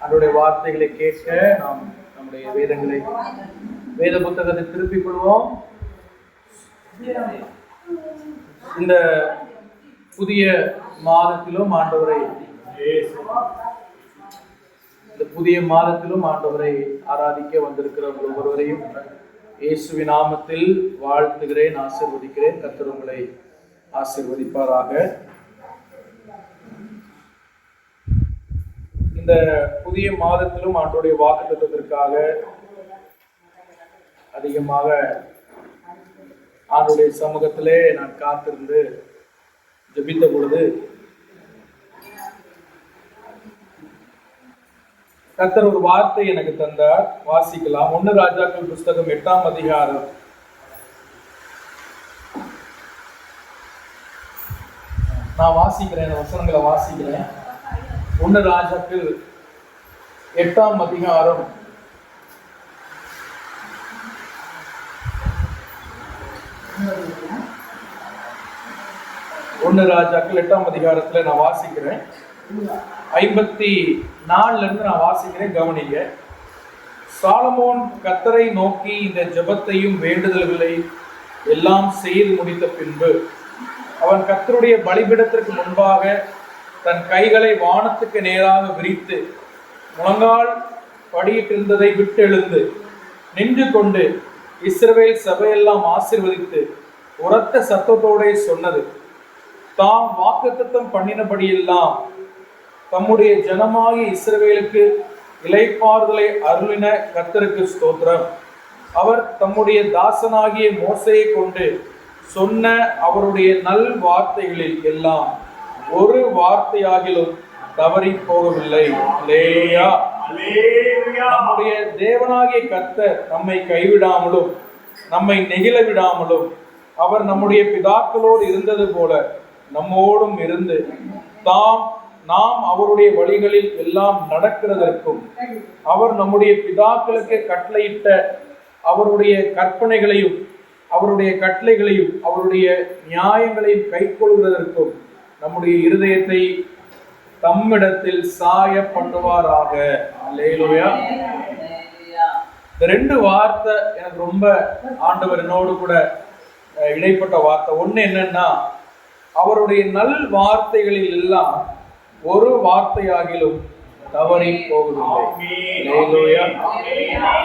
அவருடைய வார்த்தைகளை கேட்க நாம் நம்முடைய வேத புத்தகத்தை திருப்பிக் கொள்வோம். இந்த புதிய மாதத்திலும் ஆண்டவரை ஆராதிக்க வந்திருக்கிற ஒவ்வொருவரையும் இயேசுவின் நாமத்தில் வாழ்த்துகிறேன், ஆசீர்வதிக்கிறேன். கர்த்தர் உங்களை ஆசீர்வதிப்பாராக. இந்த புதிய மாதத்திலும் ஆண்டவருடைய வாக்குத்தத்தத்திற்காக அதிகமாக ஆண்டவருடைய சமூகத்திலே நான் காத்திருந்து ஜெபித்த பொழுது கர்த்தர் ஒரு வார்த்தை எனக்கு தந்தார். வாசிக்கலாம். 1 ராஜாக்கள் புஸ்தகம் 8ஆம் அதிகாரம். நான் வாசிக்கிறேன், வசனங்களை வாசிக்கிறேன். 1 ராஜாக்கள் 8ஆம் அதிகாரம் 1 ராஜாக்கள் 8ஆம் அதிகாரத்துல நான் வாசிக்கிறேன். 54 இருந்து நான் வாசிக்கிறேன், கவனிங்க. சாலமோன் கர்த்தரை நோக்கி இந்த ஜெபத்தையும் வேண்டுதல்களை எல்லாம் செய்து முடித்த பின்பு அவன் கர்த்தருடைய பலிபீடத்திற்கு முன்பாக தன் கைகளை வானத்துக்கு நேராக விரித்து முழங்கால் படியிட்டிருந்ததை விட்டு எழுந்து நின்று கொண்டு இஸ்ரவேல் சபையெல்லாம் ஆசீர்வதித்து உரத்த சத்தத்தோட சொன்னது, தாம் வாக்குத்தத்தம் பண்ணினபடியெல்லாம் தம்முடைய ஜனமாகிய இஸ்ரவேலுக்கு இளைப்பாறுதலை அருளின கர்த்தருக்கு ஸ்தோத்திரம். அவர் தம்முடைய தாசனாகிய மோசையை கொண்டு சொன்ன அவருடைய நல் வார்த்தைகளில் எல்லாம் ஒரு வார்த்தையாகிலும் தவறி போகவில்லை. அல்லேலூயா. நம்முடைய தேவனாகிய கர்த்தர் நம்மை கைவிடாமலும் நம்மை நெகிழ விடாமலும் அவர் நம்முடைய பிதாக்களோடு இருந்தது போல நம்மோடும் இருந்து நாம் அவருடைய வழிகளில் எல்லாம் நடக்கிறதற்கும் அவர் நம்முடைய பிதாக்களுக்கு கட்டளையிட்ட அவருடைய கற்பனைகளையும் அவருடைய கட்டளைகளையும் அவருடைய நியாயங்களையும் கைக்கொள்கிறதற்கும் நம்முடைய இருதயத்தை தம்மிடத்தில் சாய பண்ணுவாராக. அல்லேலூயா. இந்த 2 வார்த்தை எனக்கு ரொம்ப ஆண்டவர் என்னோடு கூட இடைப்பட்ட வார்த்தை. ஒண்ணு என்னன்னா, அவருடைய நல் வார்த்தைகளில் எல்லாம் ஒரு வார்த்தையாகிலும் தவறி போவதில்லை.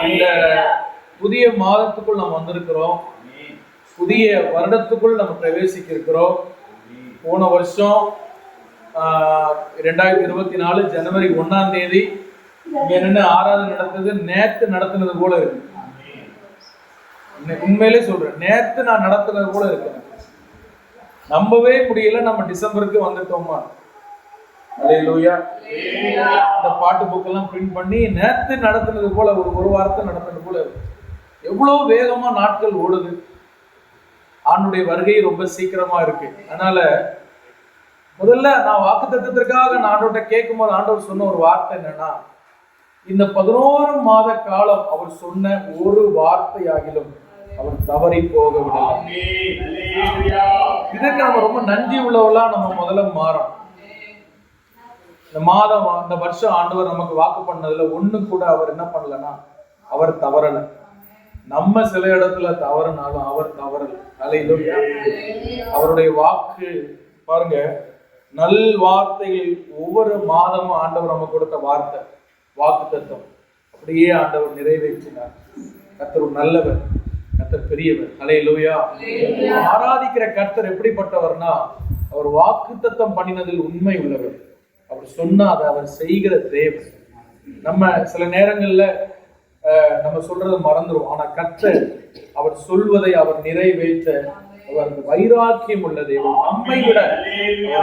இந்த புதிய மாதத்துக்குள் நாம் வந்திருக்கிறோம். புதிய வருடத்துக்குள் நம்ம பிரவேசிக்க இருக்கிறோம். போன வருஷம் 2024 ஜனவரி 1ஆம் தேதி என்னென்ன ஆராதனை நடந்தது, நேற்று நடத்தினது போல இருக்கு. உண்மையிலே சொல்றேன், நேற்று நான் நடத்தினது போல இருக்கேன். நம்பவே முடியல, நம்ம டிசம்பருக்கு வந்துட்டோமா. அல்லேலூயா. இந்த பாட்டு புக்கெல்லாம் பிரிண்ட் பண்ணி நேற்று நடத்தினது போல ஒரு வாரத்தை நடத்தினது போல இருக்கு. எவ்வளவு வேகமா நாட்கள் ஓடுது. ஆண்டுடைய வருகை ரொம்ப சீக்கிரமா இருக்கு. அதனால முதல்ல நான் வாக்குத்தத்தத்திற்காக நான் ஆண்டவர்கிட்ட கேட்கும்போது ஆண்டவர் சொன்ன ஒரு வார்த்தை என்னன்னா, இந்த 11 மாத காலம் அவர் சொன்ன ஒரு வார்த்தையாகிலும் அவர் தவறி போக விடலாம். இதற்கு நம்ம ரொம்ப நன்றி உள்ளவளா நம்ம முதல்ல மாறோம். இந்த வருஷம் ஆண்டவர் நமக்கு வாக்கு பண்ணதுல ஒண்ணு கூட அவர் என்ன பண்ணலன்னா, அவர் தவறல. நம்ம சில இடத்துல தவறுனாலும் அவர் தவறல. அல்லேலூயா. அவருடைய வாக்கு பாருங்க, நல் வார்த்தைகள் ஒவ்வொரு மாதமும் ஆண்டவர் நமக்கு கொடுத்த வார்த்தை, வாக்கு தத்துவம் அப்படியே ஆண்டவர் நிறைவேற்றினார். கர்த்தர் நல்லவர், கர்த்தர் பெரியவர். அல்லேலூயா. ஆராதிக்கிற கர்த்தர் எப்படிப்பட்டவர்னா, அவர் வாக்கு தத்தம் பண்ணினதில் உண்மை உள்ளவர். அவர் சொன்னா அதை அவர் செய்கிற தேவன். நம்ம சில நேரங்கள்ல நம்ம சொல்றது மறந்துடும். ஆனா கர்த்தர் அவர் சொல்வதை அவர் நிறைவேற்ற அவர் வைராக்கியம் உள்ள தேவன். நம்மை விட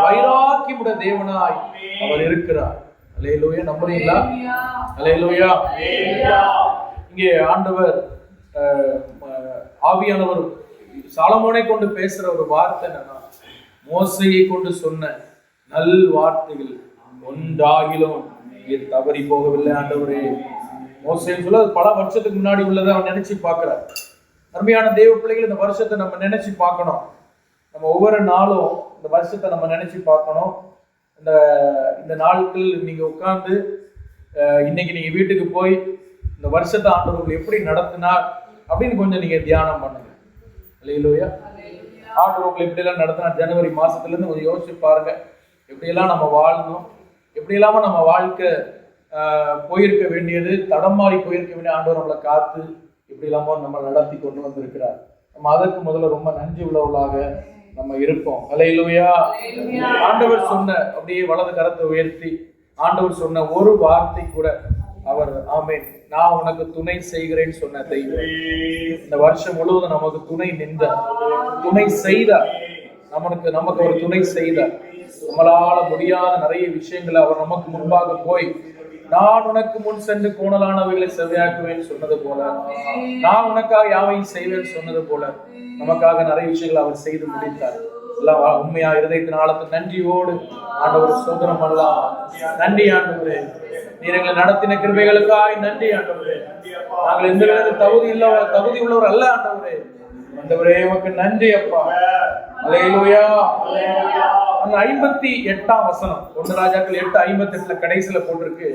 வைராக்கியம் உள்ள தேவனாய் அவர் இருக்கிறார். அல்லேலூயா. நம்புறீங்களா? அல்லேலூயா. இங்கே ஆண்டவர் ஆவியானவர் சாலமோனை கொண்டு பேசுற ஒரு வார்த்தை என்னன்னா, மோசையை கொண்டு சொன்ன நல் வார்த்தைகள் ஒன்றாகிலும் தவறி போகவில்லை. ஆண்டவரே, மோசேன்னு சொல்ல பல வருஷத்துக்கு முன்னாடி உள்ளதை அவன் நினைச்சு பார்க்கிறார். அருமையான தேவ பிள்ளைகள், இந்த வருஷத்தை நம்ம நினைச்சு பார்க்கணும். நம்ம ஒவ்வொரு நாளும் இந்த இந்த வருஷத்தை நம்ம நினைச்சு பார்க்கணும். இந்த இந்த நாட்கள் நீங்க உட்கார்ந்து இன்னைக்கு நீங்க வீட்டுக்கு போய் இந்த வருஷத்தை ஆண்டவர் உங்களை எப்படி நடத்தினார் அப்படின்னு கொஞ்சம் நீங்க தியானம் பண்ணுங்க. அல்லேலூயா. ஆண்டவர் உங்களை எப்படியெல்லாம் நடத்தினார் ஜனவரி மாசத்துல இருந்து கொஞ்சம் யோசிச்சு பாருங்க. எப்படியெல்லாம் நம்ம வாழணும், எப்படி இல்லாம நம்ம வாழ்க்கை போயிருக்க வேண்டியது, தடமாறி போயிருக்க வேண்டிய ஆண்டவர் நம்மளை காத்து இப்படி இல்லாம நம்ம நடத்தி கொண்டு வந்திருக்கிறார். நம்ம அதற்கு முதல்ல ரொம்ப நன்றி உள்ளவர்களாக நம்ம இருப்போம். அல்லேலூயா. ஆண்டவர் சொன்ன அப்படியே வலது கரத்தை உயர்த்தி ஆண்டவர் சொன்ன ஒரு வார்த்தை கூட அவர் ஆமென் நான் உனக்கு துணை செய்கிறேன்னு சொன்ன தெய்வம் இந்த வருஷம் முழுவதும் நமக்கு துணை நின்றார், துணை செய்தார். நமக்கு ஒரு துணை செய்தார். நம்மளால முடியாத நிறைய விஷயங்களை அவர் நமக்கு முன்பாக போய் நான் உனக்கு முன் சென்று கோணலானவைகளை செவ்வையாக்குவேன் சொன்னது போல, நான் உனக்காக யாவையும் செய்வேன் சொன்னது போல நமக்காக நிறைய விஷயங்களை அவர் செய்து முடித்தார். எல்லாம் உண்மையா இருதயத்தின் ஆழத்தின் நன்றியோடு ஆண்டவர் சோதனம் பண்ணலாம். நன்றி ஆண்டவரே, நீர் எங்களை நடத்தின கிருபைகளுக்காய் நன்றி ஆண்டவரே. நாங்கள் எந்த தகுதி உள்ளவர் அல்ல ஆண்டவரே. ஆண்டவரே உமக்கு நன்றி அப்பா. அல்லேலூயா. அந்த 58ஆம் வசனம் 1 ராஜாக்கள் 8:58 கடைசியில போட்டிருக்கு,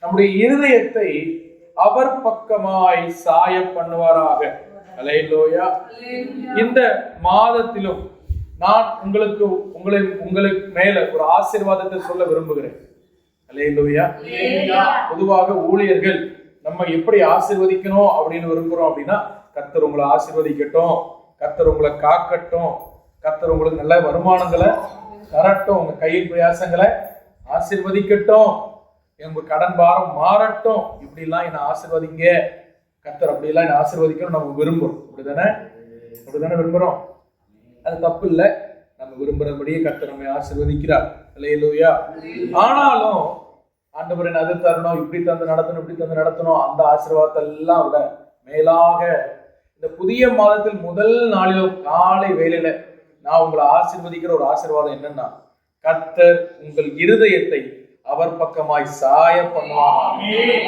நம்முடைய இருதயத்தை அவர் பக்கமாய் சாய பண்ணுவாராக. அல்லேலூயா. இந்த மாதத்திலும் நான் உங்களுக்கு மேல ஒரு ஆசீர்வாதத்தை சொல்ல விரும்புகிறேன். அல்லேலூயா. பொதுவாக ஊழியர்கள் நம்ம எப்படி ஆசீர்வதிக்கணும் அப்படின்னு விரும்புறோம் அப்படின்னா, கர்த்தர் உங்களை ஆசீர்வதிக்கட்டும், கர்த்தர் உங்களை காக்கட்டும், கர்த்தர் உங்களுக்கு நல்ல வருமானங்களை தரட்டும், உங்க கையின் பிரயாசங்களை ஆசீர்வதிக்கட்டும், உங்க கடன் பாரம் மாறட்டும், இப்படி எல்லாம் என்ன ஆசீர்வதிங்க, கர்த்தர் அப்படி எல்லாம் என்ன ஆசீர்வதிக்கணும் நம்ம விரும்புறோம். அப்படிதானே விரும்புறோம். அது தப்பு இல்லை. நம்ம விரும்புறபடியே கர்த்தர் நம்மை ஆசீர்வதிக்கிறார். அல்லேலூயா. ஆனாலும் ஆண்டவரே அது தரணும், இப்படி தந்து நடத்தணும் அந்த ஆசீர்வாதத்தை எல்லாம் விட மேலாக இந்த புதிய மாதத்தில் முதல் நாளிலும் காலை வேளையில நான் உங்களை ஆசீர்வதிக்கிற ஒரு ஆசீர்வாதம் என்னன்னா, கர்த்தர் உங்கள் இருதயத்தை அவர் பக்கமாய் சாய பண்ணுவார்.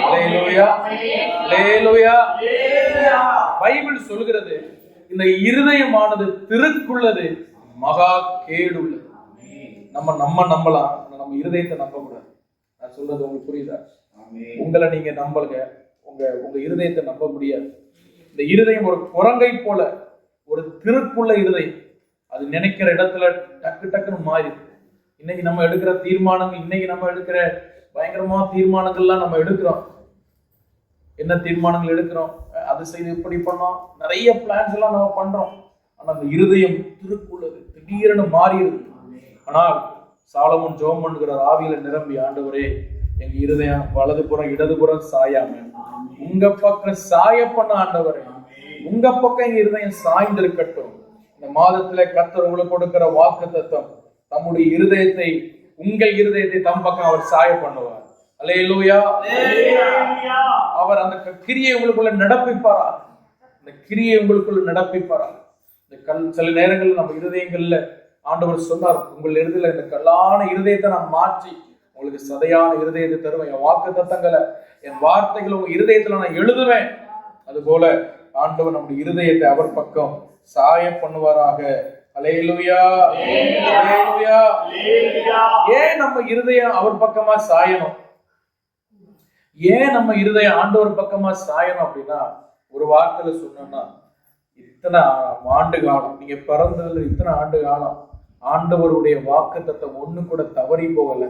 அல்லேலூயா. அல்லேலூயா. பைபிள் சொல்கிறது, இந்த இருதயமானது திருக்குள்ளது, மகா கேடுள்ளது. நம்ம நம்பலாம், நம்ம இருதயத்தை நம்ப கூடாது. நான் சொல்றது உங்களுக்கு புரியுதா? உங்களை நீங்க நம்பலுங்க, உங்க இருதயத்தை நம்ப முடியாது. இந்த இருதயம் ஒரு குரங்கை போல, ஒரு திருக்குள்ள இருதயம். அது நினைக்கிற இடத்துல டக்குன்னு மாறி. இன்னைக்கு நம்ம எடுக்கிற தீர்மானங்கள், இன்னைக்கு நம்ம எடுக்கிற பயங்கரமான தீர்மானங்கள்லாம் நம்ம எடுக்கிறோம். என்ன தீர்மானங்கள் எடுக்கிறோம்? அது செய்து இப்படி பண்ணோம், நிறைய பிளான்ஸ் எல்லாம் நம்ம பண்றோம். ஆனா அந்த இருதயம் திருக்குள்ளது, திடீரென மாறிடுது. ஆனால் சாலமோன் ஜெபம் பண்ணுகிறார், ஆவியில நிரம்பி, ஆண்டவரே எங்க இருதயம் வலதுபுறம் இடதுபுறம் சாயாம உங்க பக்கம் சாய பண்ண ஆண்டவரே, உங்க பக்கம் எங்க இருதயம் சாய்ந்திருக்கட்டும். இந்த மாதத்துல கர்த்தர் உங்களுக்கு கொடுக்கிற வாக்குத்தத்தம், தம்முடைய இருதயத்தை, உங்கள் இருதயத்தை தம் பக்கம் அவர் சாய பண்ணுவார். அல்லேலூயா. அவர் அந்த கிரியை உங்களுக்குள்ள நடப்பிப்பாரா? இந்த கிரியை உங்களுக்குள்ள நடப்பிப்பாரா? இந்த சில நேரங்கள்ல நம்ம இருதயங்கள்ல ஆண்டவர் சொன்னார், உங்கள் இருதயத்துல இந்த கல்லான இருதயத்தை நான் மாற்றி உங்களுக்கு சதையான இருதயத்தை தருவேன். என் வாக்கு தத்தங்களை, என் வார்த்தைகளை உங்க இருதயத்துல நான் எழுதுவேன். அது போல ஆண்டவர் நம்முடைய இருதயத்தை அவர் பக்கம் சாய பண்ணுவாராக. அல்லேலூயா. அல்லேலூயா. ஏன் நம்ம இருதயம் அவர் பக்கமா சாயணும்? ஏன் நம்ம இருதயம் ஆண்டவர் பக்கமா சாயணும் அப்படின்னா, ஒரு வார்த்தையில சொன்னோம்னா, இத்தனை ஆண்டு காலம் நீங்க பிறந்ததுல இத்தனை ஆண்டு காலம் ஆண்டவருடைய வாக்குத்தத்தம் ஒண்ணு கூட தவறி போகல.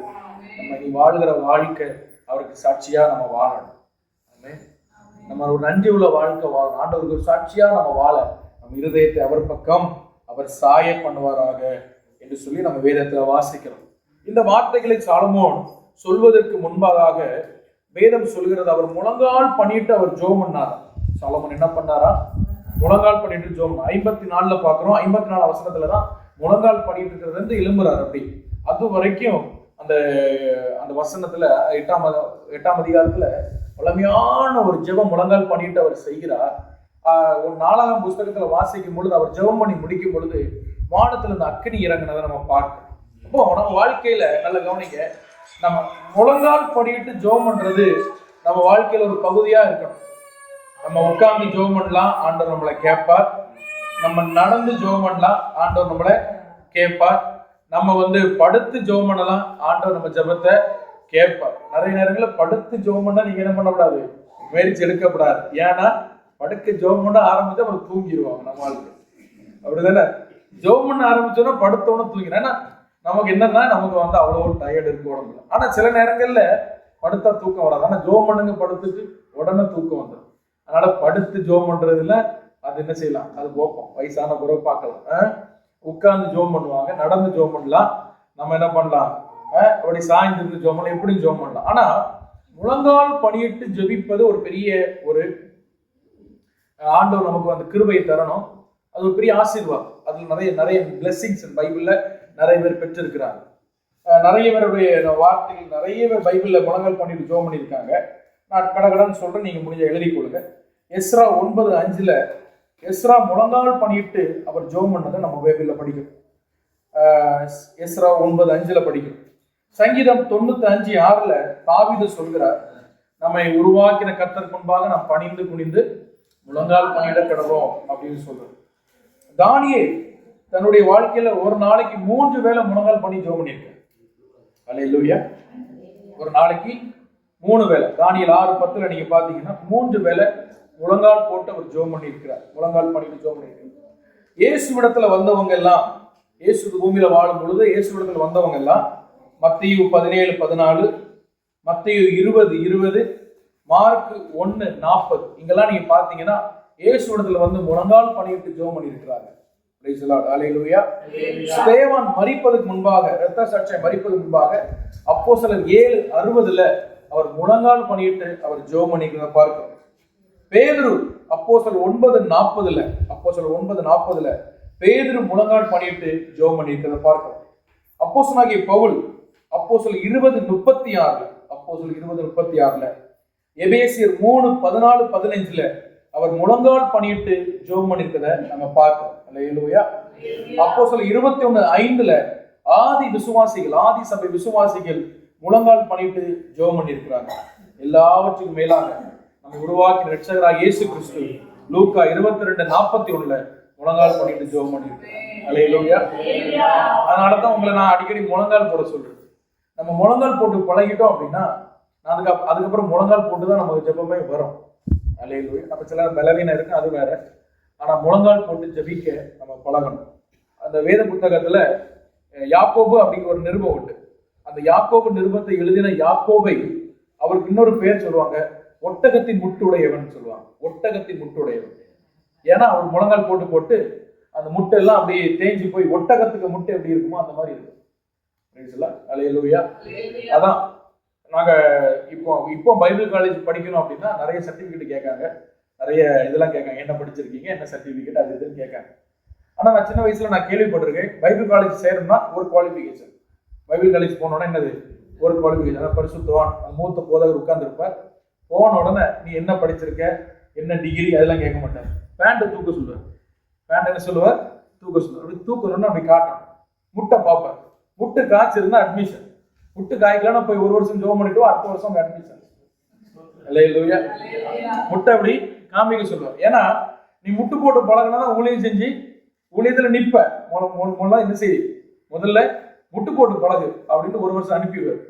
நம்ம நீ வாழ்கிற வாழ்க்கை அவருக்கு சாட்சியா நம்ம வாழணும். நம்ம ஒரு நன்றி உள்ள வாழ்க்கை வாழணும். ஆண்டவருக்கு ஒரு சாட்சியா நம்ம வாழ நம்ம இருதயத்தை அவர் பக்கம் அவர் சாய பண்ணுவாராக என்று சொல்லி நம்ம வேதத்துல வாசிக்கிறோம். இந்த வார்த்தைகளை சாலமோன் சொல்வதற்கு முன்பாக வேதம் சொல்கிறது, அவர் முழங்கால் பண்ணிட்டு அவர் ஜெபம் பண்ணாரா. சாலமோன் என்ன பண்ணாரா? முழங்கால் பண்ணிட்டு ஜெபம். 54 பாக்குறோம். 54 வசனத்துலதான் முழங்கால் பண்ணிட்டு இருக்கிறது எழும்புறாரு. அப்படி அது வரைக்கும் அந்த வசனத்துல 8ஆம் அதிகாரத்துல வலிமையான ஒரு ஜெபம் முழங்கால் பண்ணிட்டு அவர் செய்கிறார். ஒரு 4ஆம் புஸ்தகத்துல வாசிக்கும் பொழுது, அவர் ஜெபம் பண்ணி முடிக்கும் பொழுது வானத்துல இந்த அக்கினி இறங்குனதை நம்ம பார்க்கணும். அப்போ நம்ம வாழ்க்கையில நல்ல கவனிங்க, நம்ம முழங்கால் படிட்டு ஜெபம் பண்றது நம்ம வாழ்க்கையில ஒரு பகுதியா இருக்கணும். நம்ம உட்கார்ந்து ஜெபம் பண்ணலாம், ஆண்டவர் நம்மளை கேட்பார். நம்ம நடந்து ஜெபம் பண்ணலாம், ஆண்டவர் நம்மளை கேட்பார். நம்ம படுத்து ஜெபம் பண்ணலாம், ஆண்டவர் நம்ம ஜெபத்தை கேட்பார். நிறைய நேரங்களில் படுத்து ஜெபம் பண்ணா நீங்க என்ன பண்ணக்கூடாது, முயற்சி எடுக்கப்படாது. ஏன்னா படுக்க ஜெபம் பண்ண ஆரம்பிச்சா அப்புறம் தூங்கிடுவாங்க நம்ம ஆளுக்கு. அப்படிதானே? ஜெபம் பண்ண ஆரம்பிச்சோன்னா படுத்தோன்னு தூங்கிடும். ஏன்னா நமக்கு என்னன்னா நமக்கு அவ்வளோ டயர்டு இருக்கு உடம்புல. ஆனா சில நேரங்கள்ல படுத்தா தூக்கம் வராது. ஆனா ஜெபம் பண்ணுங்க, படுத்துட்டு உடனே தூக்கம் வந்துடும். அதனால படுத்து ஜெபம் பண்றதுல அது என்ன செய்யலாம், அது போப்போம். வயசான பிறகு பார்க்கலாம். உட்கார்ந்து ஜெபம் பண்ணுவாங்க, நடந்து ஜெபம் பண்ணலாம். நம்ம என்ன பண்ணலாம், அப்படி சாய்ந்திருந்து ஜெபம் பண்ணலாம், எப்படி ஜெபம் பண்ணலாம். ஆனா முழங்கால் பணியிட்டு ஜெபிப்பது ஒரு பெரிய ஒரு ஆண்டவர் நமக்கு அந்த கிருபையை தரணும். அது ஒரு பெரிய ஆசீர்வாதம். அதுல நிறைய நிறைய பிளெஸிங்ஸ் பைபிள்ல நிறைய பேர் பெற்றிருக்கிறாங்க. நிறைய பேருடைய வார்த்தைகள், நிறைய பேர் பைபிள்ல முழங்கால் பண்ணிட்டு ஜெபம் பண்ணியிருக்காங்க. நான் கடகடன்னு சொல்றேன், நீங்க முடிஞ்ச எழுதி கொடுங்க. எஸ்ரா 9:5 எஸ்ரா முழங்கால் பண்ணிட்டு அவர் ஜெபம் பண்ணதை நம்ம பைபிள்ல படிக்கணும். எஸ்ரா 9:5 படிக்கணும். சங்கீதம் 95:6 தாவீது சொல்கிறார், நம்மை உருவாக்கின கர்த்தர் முன்பாக நாம் பணிந்து குனிந்து முழங்கால் பணியிட கிடவோம் அப்படின்னு சொல்றாரு. தானியேல் தன்னுடைய வாழ்க்கையில ஒரு நாளைக்கு 3 வேளை முழங்கால் பண்ணி ஜெபம் பண்ணியிருக்கார். அல்லேலூயா. ஒரு நாளைக்கு 3 வேளை. தானியேல் 6:10 நீங்க பாத்தீங்கன்னா 3 வேளை முழங்கால் போட்டு அவர் ஜெபம் பண்ணி இருக்கிறார். முழங்கால் பண்ணிட்டு ஜெபம் பண்ணியிருக்கிறார். இயேசுவிடத்துல வந்தவங்க எல்லாம், இயேசு பூமியில வாழும் பொழுது இயேசுவிடத்துல வந்தவங்க எல்லாம் மத்தேயு 17:14, மத்தேயு 20:20, மார்க் 1:40 இங்கெல்லாம் நீங்க பாத்தீங்கன்னா இயேசுவிடத்துல முழங்கால் பண்ணிட்டு ஜெபம் பண்ணி இருக்கிறாங்க. ஸ்தேவான் மரிப்பதற்கு முன்பாக, இரத்த சாட்சியை மரிப்பதற்கு முன்பாக அப்போஸ்தலர் 7:60 அவர் முழங்கால் பண்ணிட்டு அவர் ஜெபம் பண்ணிக்கிறத பார்க்கிறோம். பேதுரு அப்போஸ்தலர் 9:40 பேதுரு முழங்கால் பண்ணிட்டு ஜெபம் பண்ணிக்கிறத பார்க்கிறோம். அப்போஸ்தலனாகிய பவுல் அப்போஸ்தலர் 20:36 எபேசியர் 3:14-15 அவர் முழங்கால் பண்ணிட்டு ஜெபம் பண்ணிருக்கிறத நம்ம பார்க்கிறோம். அல்லேலூயா. அப்போஸ்தலர் 21:5 ஆதி சபை விசுவாசிகள் முழங்கால் பண்ணிட்டு ஜெபம் பண்ணியிருக்கிறாங்க. எல்லாவற்றுக்கும் மேலாக நம்ம உருவாக்கின இரட்சகராகிய இயேசு கிறிஸ்து லூக்கா 22:41 முழங்கால் பண்ணிட்டு ஜெபம் பண்ணியிருக்கிறாங்க. அல்லேலூயா. அதனாலதான் உங்களை நான் அடிக்கடி முழங்கால் போட சொல்றேன். நம்ம முழங்கால் போட்டு பழகிட்டோம் அப்படின்னா அதுக்கப்புறம் முழங்கால் போட்டுதான் நமக்கு ஜெபமே வரும். அல்லேலூயா. நம்ம சில பலவீனம் இருக்கு, அது வேற. ஆனா முழங்கால் போட்டு ஜெபிக்க நம்ம பழகணும். அந்த வேத புத்தகத்துல யாக்கோபு அப்படிங்கிற ஒரு நிருபம் உண்டு. அந்த யாக்கோபு நிருபத்தை எழுதின யாக்கோபை அவருக்கு இன்னொரு பேர் சொல்லுவாங்க, ஒட்டகத்தின் முட்டுடையவன் சொல்லுவாங்க. ஒட்டகத்தின் முட்டுடையவன். ஏன்னா அவர் முழங்கால் போட்டு போட்டு அந்த முட்டை எல்லாம் அப்படியே தேஞ்சு போய் ஒட்டகத்துக்கு முட்டை எப்படி இருக்குமோ அந்த மாதிரி இருக்கும். அல்லேலூயா. அதான் நாங்க இப்போ பைபிள் காலேஜ் படிக்கணும் அப்படின்னா நிறைய சர்டிபிகேட் கேட்காங்க, நிறைய இதெல்லாம் கேட்காங்க. என்ன படிச்சிருக்கீங்க, என்ன சர்டிபிகேட், அது இதுன்னு கேட்காங்க. ஆனா நான் சின்ன வயசுல நான் கேள்விப்பட்டிருக்கேன், பைபிள் காலேஜ் சேரணும்னா ஒரு குவாலிஃபிகேஷன். பைபிள் காலேஜ் போனோன்னா என்னது, ஒரு குவாலிஃபிகேஷன். பரிசுத்தவான் மூத்த போதகர் உட்கார்ந்துருப்பார். போன உடனே நீ என்ன படிச்சிருக்க, என்ன டிகிரி, அதெல்லாம் கேட்க மாட்டார். பேண்ட் தூக்க சொல்லுவார். பேண்ட் என்ன சொல்லுவார், தூக்க சொல்லுவார். அப்படி தூக்கணும்னு அப்படி காட்டணும். முட்டை பார்ப்பார். முட்டு காய்ச்சிருந்தா அட்மிஷன். முட்டு காய்க்கலாம் போய் ஒரு வருஷம் ஜெபம் பண்ணிட்டு அடுத்த வருஷம் அட்மிஷன். அல்லேலூயா. முட்டை அப்படி காமிக்க சொல்லுவார். ஏன்னா நீ முட்டு போட்டு பழகினா ஊழியம் செஞ்சு ஊழியத்துல நிற்ப. என்ன செய்ய, முதல்ல முட்டு போட்டு பழகு அப்படின்னு ஒரு வருஷம் அனுப்பிடுவார்.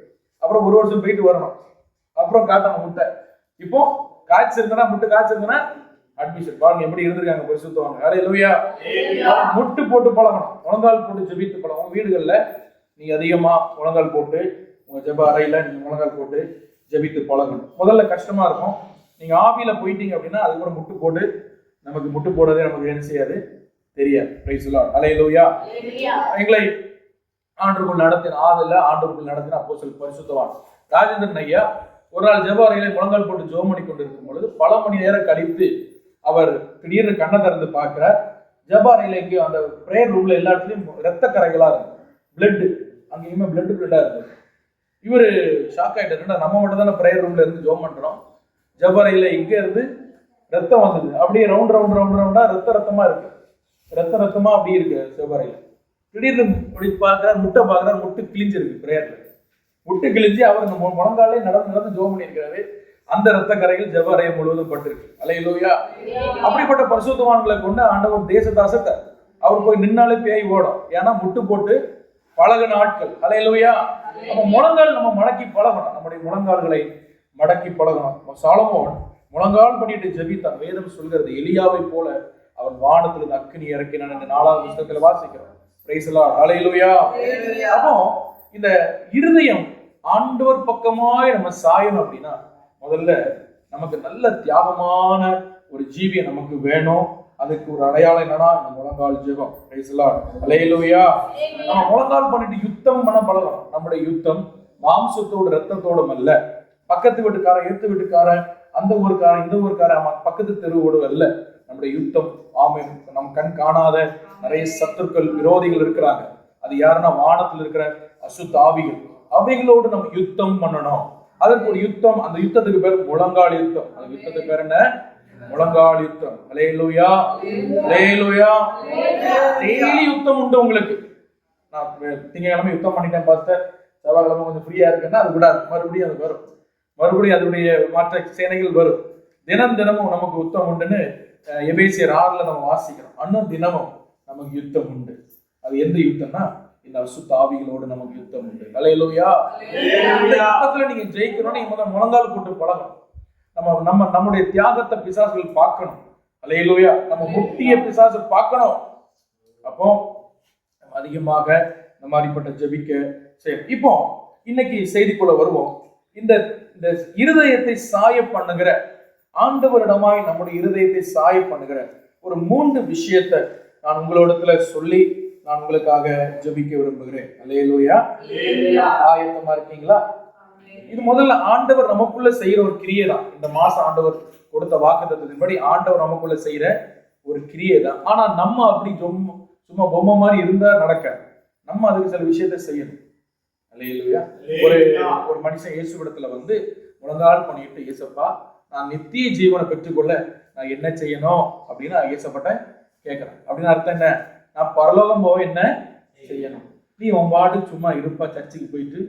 அப்புறம் ஒரு வருஷம் போயிட்டு வரணும், அப்புறம் காட்டணும் முட்டை. இப்போ காய்ச்சிருந்தனா, முட்டு காய்ச்சிருந்தனா அட்மிஷன். பாருங்க எப்படி இருந்திருக்காங்க பரிசுத்தவாங்க. அல்லேலூயா. முட்டு போட்டு பழகணும், முழங்கால் போட்டு ஜெபித்து பழகணும். உங்க வீடுகள்ல நீங்க அதிகமா முழங்கால் போட்டு, உங்க ஜெப அறையில நீங்க முழங்கால் போட்டு ஜெபித்து பழகணும். முதல்ல கஷ்டமா இருக்கும். நீங்க ஆவியில போயிட்டீங்க அப்படின்னா அது கூட முட்டு போட்டு நமக்கு முட்டு போடுறதே நமக்கு என்ன செய்யாது, தெரியாது. Praise the Lord. அல்லேலூயா. எங்களை ஆண்டவருக்குள் நடத்தின அப்போஸ்தலர் பரிசுத்தவான் ராஜேந்திரன் ஐயா ஒரு நாள் ஜெப அறையில முழங்கால் போட்டு ஜெபம் பண்ணி கொண்டிருக்கும் பொழுது பல மணி நேரம் கழித்து அவர் திடீர்னு கண்ணை திறந்து பார்க்கிறார். ஜெப அறையில எங்கேயும் அந்த பிரேயர் ரூம்ல எல்லா இடத்துலயும் ரத்த கரைகளா இருக்கு, பிளட் அங்கேயுமே பிளட்டா இருந்தது. இவரு ஷாக் ஆயிட்டாரு. நம்ம மட்டும் தானே பிரேயர் ரூம்ல இருந்து ஜெபம் பண்றோம், ஜெப அறையில இங்க இருந்து ரத்தம் வந்தது. அப்படியே ரவுண்டா ரத்தமா இருக்கு, ரத்தமா அப்படி இருக்கு ஜெப அறையில. திடீர்னு பார்க்கிறார், முட்டை பார்க்கிறார், முட்டு கிழிஞ்சிருக்கு. பிரேயர்ல முட்டு கிழிஞ்சு அவர் முழங்காலே நடந்து ஜெபம் பண்ணியிருக்கிறாரு. அந்த ரத்த கரைகள் ஜெப அறை முழுவதும் பட்டிருக்கு. அல்லேலூயா. அப்படிப்பட்ட பரிசுத்தவான்களை கொண்டு ஆண்டவர் தேசதாசத்தை அவர் போய் நின்னாலே பேய் ஓடும். ஏன்னா முட்டு போட்டு பழகு நாட்கள். அல்லேலூயா. நம்ம முழங்கால் நம்ம மடக்கி பழகணும். நம்முடைய முழங்கால்களை மடக்கி பழகணும். சாலமோன் முழங்கால் பண்ணிட்டு ஜெபித்தான். வேதம் சொல்கிறது எலியாவை போல அவன் வானத்திலிருந்து அக்கினி இறக்கினான் என்று 4ஆவது புத்தகத்துல வாசிக்கிறோம். Praise the Lord. அல்லேலூயா. அப்போ இந்த இருதயம் ஆண்டவர் பக்கமாய் நம்ம சாயணும் அப்படின்னா முதல்ல நமக்கு நல்ல தியாகமான ஒரு ஜீவியம் நமக்கு வேணும். அதுக்கு ஒரு அடையாளம் என்னன்னா இந்த முழங்கால் ஜெபம். Praise the Lord. அல்லேலூயா. நம்ம முழங்கால் பண்ணிட்டு யுத்தம் பண்ண பழகணும். நம்முடைய யுத்தம் மாம்சத்தோடு ரத்தத்தோடும் அல்ல, பக்கத்து வீட்டுக்காரன் எடுத்து வீட்டுக்காரன் அந்த ஊருக்காரன் இந்த ஊருக்காரன் பக்கத்து தெருவோடு அல்ல. நம்முடைய யுத்தம் ஆமென். நம் கண் காணாத நிறைய சத்துருக்கள் விரோதிகள் இருக்கிறாங்க. அது யாருன்னா வானத்தில் இருக்கிற அசுத்த ஆவிகள். அவைகளோடு நம்ம யுத்தம் பண்ணணும். அதற்கு ஒரு யுத்தம், அந்த யுத்தத்துக்கு பேர் முழங்கால் யுத்தம். அந்த யுத்தத்துக்கு பேர் என்ன? முழங்கால் யுத்தம். அல்லேலூயா. அல்லேலூயா. டெய்லி யுத்தம் உண்டு உங்களுக்கு. நான் திங்கக்கிழமை யுத்தம் பண்ணிட்டேன் பாஸ்டர், செவ்வாய்க்கிழமை கொஞ்சம் ஃப்ரீயா இருக்குன்னா அது விடாது, மறுபடியும் அது வரும், மறுபடியும் அதனுடைய மற்ற சேனைகள் வரும். தினமும் நமக்கு யுத்தம் உண்டுன்னு எபேசியர் 6ல நம்ம வாசிக்கிறோம். அன்னும் தினமும் நமக்கு யுத்தம் உண்டு. அது எந்த யுத்தம்னா இந்த அசுத்த ஆவிகளோடு நமக்கு யுத்தம் உண்டு. அல்லேலூயா. இந்த யுத்தத்துல நீங்க ஜெயிக்கணும். நீங்க முதல்ல முழங்கால் போட்டு பழகணும். நம்முடைய தியாகத்தை பிசாசுகள் பார்க்கணும். அல்லேலூயா. நம்ம முட்டிய பிசாசு பார்க்கணும். அப்போ அதிகமாக இந்த மாதிரிப்பட்ட ஜெபிக்க சரி. இப்போ இன்னைக்கு செய்திக்குள்ள வருவோம். இந்த இருதயத்தை சாய பண்ணுகிற ஆண்டவரிடமாய் நம்முடைய இருதயத்தை சாய பண்ணுகிற ஒரு 3 விஷயத்தை நான் உங்களிடத்துல சொல்லி நான் உங்களுக்காக ஜெபிக்க விரும்புகிறேன். அல்லேலூயா. ஆயத்தமா இருக்கீங்களா? இது முதல்ல ஆண்டவர் நமக்குள்ள செய்யற ஒரு கிரியை தான். இந்த மாசம் ஆண்டவர் கொடுத்த வாக்குத்தத்தத்தின்படி ஆண்டவர் நமக்குள்ள செய்யற ஒரு கிரியை தான். ஆனா நம்ம அப்படி சும்மா பொம்மை மாதிரி இருந்தா நடக்காது. நம்ம அதுக்கு சில விஷயத்தை செய்யணும். அல்லேலூயா. ஒரு மனுஷன் இயேசுவிடத்துல வந்து முழங்கால் பண்ணிட்டு, இயேசப்பா நான் நித்திய ஜீவனை பெற்றுக்கொள்ள நான் என்ன செய்யணும் அப்படின்னு இயேசப்பட்ட கேட்கிறேன். அப்படின்னு அர்த்தம் என்ன? நான் பரலோகம் போக என்ன செய்யணும்? நீ உன் பாட்டு சும்மா இருப்பா, சர்ச்சுக்கு போயிட்டு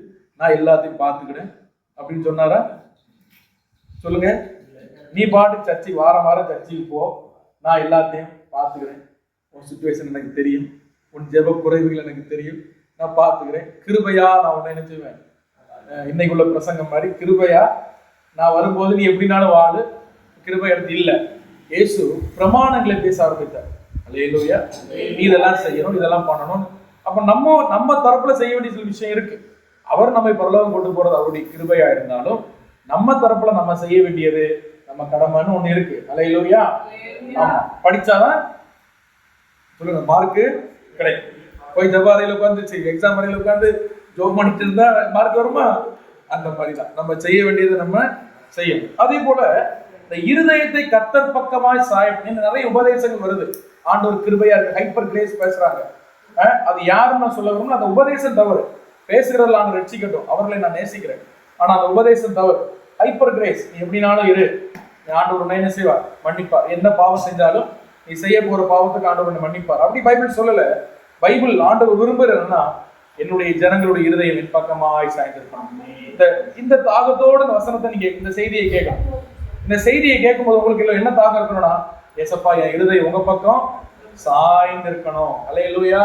நான் எல்லாத்தையும் பார்த்துக்கிறேன் அப்படின்னு சொன்னாரா? சொல்லுங்க. நீ பாட்டு சர்ச்சைக்கு வாரம் சர்ச்சுக்கு போ, நான் எல்லாத்தையும் பார்த்துக்கிறேன், உன் சிச்சுவேஷன் எனக்கு தெரியும், உன் ஜெப குறைவுகள் எனக்கு தெரியும், நான் பார்த்துக்கிறேன், கிருபையா நான் உன்னை என்ன செய்வேன், இன்னைக்குள்ள பிரசங்கம் மாதிரி கிருபையா நான் வரும்போது நீ எப்படினாலும் வாழு, கிருபை எடுத்து இல்லை. இயேசு பிரமாணங்களை பேச ஆரம்பித்தார். அல்லேலூயா. நீ இதெல்லாம் செய்யணும், இதெல்லாம் பண்ணணும். அப்ப நம்ம தரப்புல செய்ய வேண்டிய சில விஷயம் இருக்கு. அவர் நம்மை பரலோகம் கொண்டு போறது அவருடைய கிருபையா இருந்தாலும் நம்ம தரப்புல நம்ம செய்ய வேண்டியது நம்ம கடமைன்னு ஒண்ணு இருக்கு. அல்லேலூயா. ஆமா, படிச்சாதான் சொல்லுங்க மார்க்கு கிடைக்கும். போய் ஜப அறையில உட்காந்து எக்ஸாம் அறையில உட்காந்து ஜோப் பண்ணிட்டு இருந்தா மார்க் வருமா? அந்த மாதிரிதான் நம்ம செய்ய வேண்டியதை நம்ம செய்யணும். அதே போல இந்த இருதயத்தை கர்த்தர் பக்கமாய் சாயம் நிறைய உபதேசங்கள் வருது. ஆண்டவர் கிருபையா இருக்கு, ஹைப்பர் கிரேஸ் பேசுறாங்க. அது யாருன்னு நான் சொல்ல வரும்னா அந்த உபதேசம் தவறு. பேசுகிறதில் நான் ரட்சிக்கட்டும், அவர்களை நான் நேசிக்கிறேன், ஆனா அந்த உபதேசம் தவறு. ஹைப்பர் கிரேஸ், நீ எப்படினாலும் இரு, ஆண்டவர் என்ன செய்வார்? மன்னிப்பார். எந்த பாவம் செஞ்சாலும் நீ செய்ய போற பாவத்துக்கு ஆண்டவர் மன்னிப்பார். அப்படி பைபிள் சொல்லல. பைபிள் ஆண்டவர் விரும்புறதுன்னா என்னுடைய ஜனங்களுடைய இருதயம் என் பக்கமாய் சாய்ந்திருக்கணும். இந்த தாகத்தோட இந்த வசனத்தை நீங்க இந்த செய்தியை கேட்கணும். இந்த செய்தியை கேட்கும்போது உங்களுக்கு என்ன தாகம் இருக்கணும்னா, ஏசப்பா என் இருதயம் உங்க பக்கம் சாய்ந்திருக்கணும். அல்லேலூயா.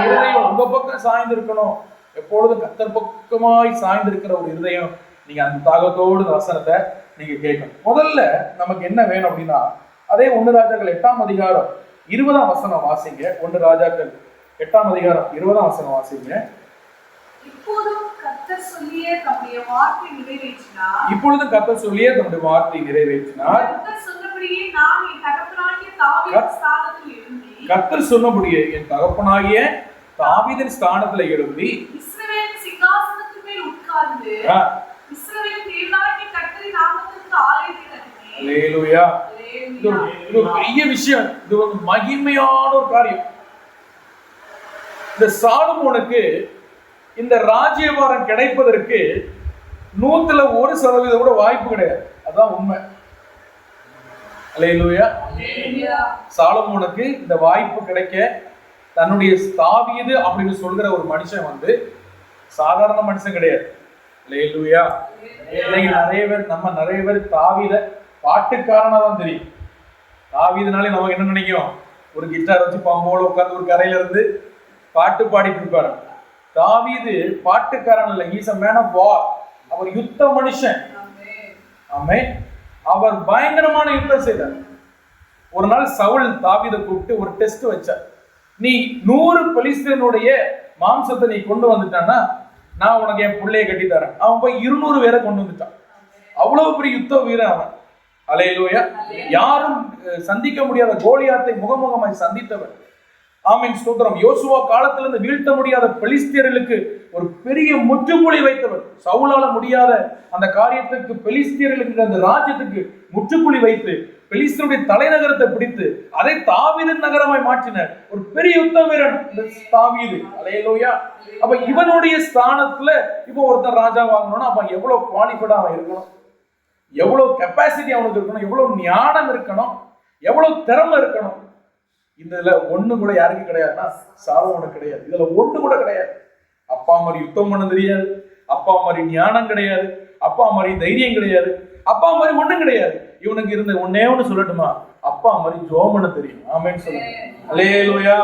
இருதயம் உங்க பக்கம் சாய்ந்திருக்கணும். எப்பொழுதும் கர்த்தர் பக்கமாய் சாய்ந்திருக்கிற ஒரு இருதயம் நீங்க அந்த தாகத்தோடு இந்த வசனத்தை நீங்க கேட்கணும். முதல்ல நமக்கு என்ன வேணும் அப்படின்னா, அதே 1 ராஜாக்கள் 8ஆம் அதிகாரம் 20ஆம் வசனம் வாசிங்க. 1 ராஜாக்கள் 8ஆம் அதிகாரம் 20ஆம் வசனம் வாசிங்க. இப்பொழுதும் கர்த்தர் சொல்லியே தம்முடைய வார்த்தை நிறைவேற்றினார். கர்த்தர் சொன்னபடியே நான் என் தகப்பனாகிய தாவீதின் ஸ்தானத்தில் எழும்பி இஸ்ரவேலின் சிங்காசனத்தின் மேல் உட்கார்ந்து இஸ்ரவேலின் தேவனாகிய கர்த்தரின் நாமத்திற்கு ஆலயத்தை கட்டினேன். அல்லேலூயா. இது பெரிய விஷயம். இது ஒரு மகிமையான ஒரு காரியம். இந்த சாலமோனுக்கு இந்த ராஜ்யபாரம் கிடைப்பதற்கு 100% கூட வாய்ப்பு கிடையாது. அதான் உண்மை. அல்லேலூயா. சாலமோனுக்கு இந்த வாய்ப்பு கிடைக்க தன்னுடைய தாவீது அப்படின்னு சொல்கிற ஒரு மனுஷன் வந்து சாதாரண மனுஷன் கிடையாது. அல்லேலூயா. இன்னைக்கு நிறைய பேர் தாவீத பாட்டுக்காரனா தான் தெரியும். தாவீதுனாலே நமக்கு என்ன நினைக்கும்? ஒரு கிட்டார் வச்சு பாம்போல உட்கார்ந்து ஒரு கரையில இருந்து பாட்டு பாடிட்டு இருப்பாரு. தாவீது பாட்டுக்காரன் இல்ல, is a man of war. அவர் யுத்த மனுஷன். ஆமென். அவர் பயங்கரமான யுத்தம் செய்தார். ஒரு நாள் சவுல் தாவீதை கூப்பிட்டு ஒரு டெஸ்ட் வச்சார். நீ 100 பெலிஸ்தியனுடைய மாம்சத்தை நீ கொண்டு வந்துட்டான்னா நான் உனக்கு என் பிள்ளையை கட்டி தரேன். அவன் போய் 200 பேரை கொண்டு வந்துட்டான். அவ்வளவு பெரிய யுத்த வீரன் அவன். அல்லேலூயா. யாரும் சந்திக்க முடியாத கோலியாத்தை முகமுகமாய் சந்தித்தவன். ஆமென், ஸ்தோத்திரம். யோசுவா காலத்திலிருந்து வீழ்த்த முடியாத பெலிஸ்தியர்களுக்கு ஒரு பெரிய முற்றுப்புள்ளி வைத்தவர். சவுலால முடியாத அந்த காரியத்துக்கு பெலிஸ்தியர்களுக்கு, அந்த ராஜ்யத்துக்கு முற்றுப்புள்ளி வைத்து பெலிஸ்தருடைய தலைநகரத்தை பிடித்து அதை தாவீதின் நகரமாய் மாற்றினார். ஒரு பெரிய யுத்த வீரன் தாவீது. அல்லேலூயா. அப்ப இவனுடைய ஸ்தானத்துல இப்போ ஒருத்தர் ராஜா வாங்கணும்னா அப்ப எவ்வளவு குவாலிஃபைடா அவன் இருக்கணும், எவ்வளவு கெப்பாசிட்டி அவனுக்கு இருக்கணும், எவ்வளவு ஞானம் இருக்கணும், எவ்வளவு திறமை இருக்கணும். இதுல ஒண்ணு கூட யாருக்கு கிடையாதுன்னா சாலமோனுக்கு கிடையாது. இதுல ஒண்ணு கூட கிடையாது. அப்பா மாதிரி யுத்தம் பண்ண தெரியாது, அப்பா மாதிரி ஞானம் கிடையாது, அப்பா மாதிரி தைரியம் கிடையாது, அப்பா மாதிரி ஒண்ணும் கிடையாது. இவனுக்கு இருந்த ஒன்னே ஒண்ணு சொல்லட்டுமா, அப்பா மாதிரி ஜெபம் பண்ண தெரியும். ஆமென் சொல்லுங்க. அல்லேலூயா.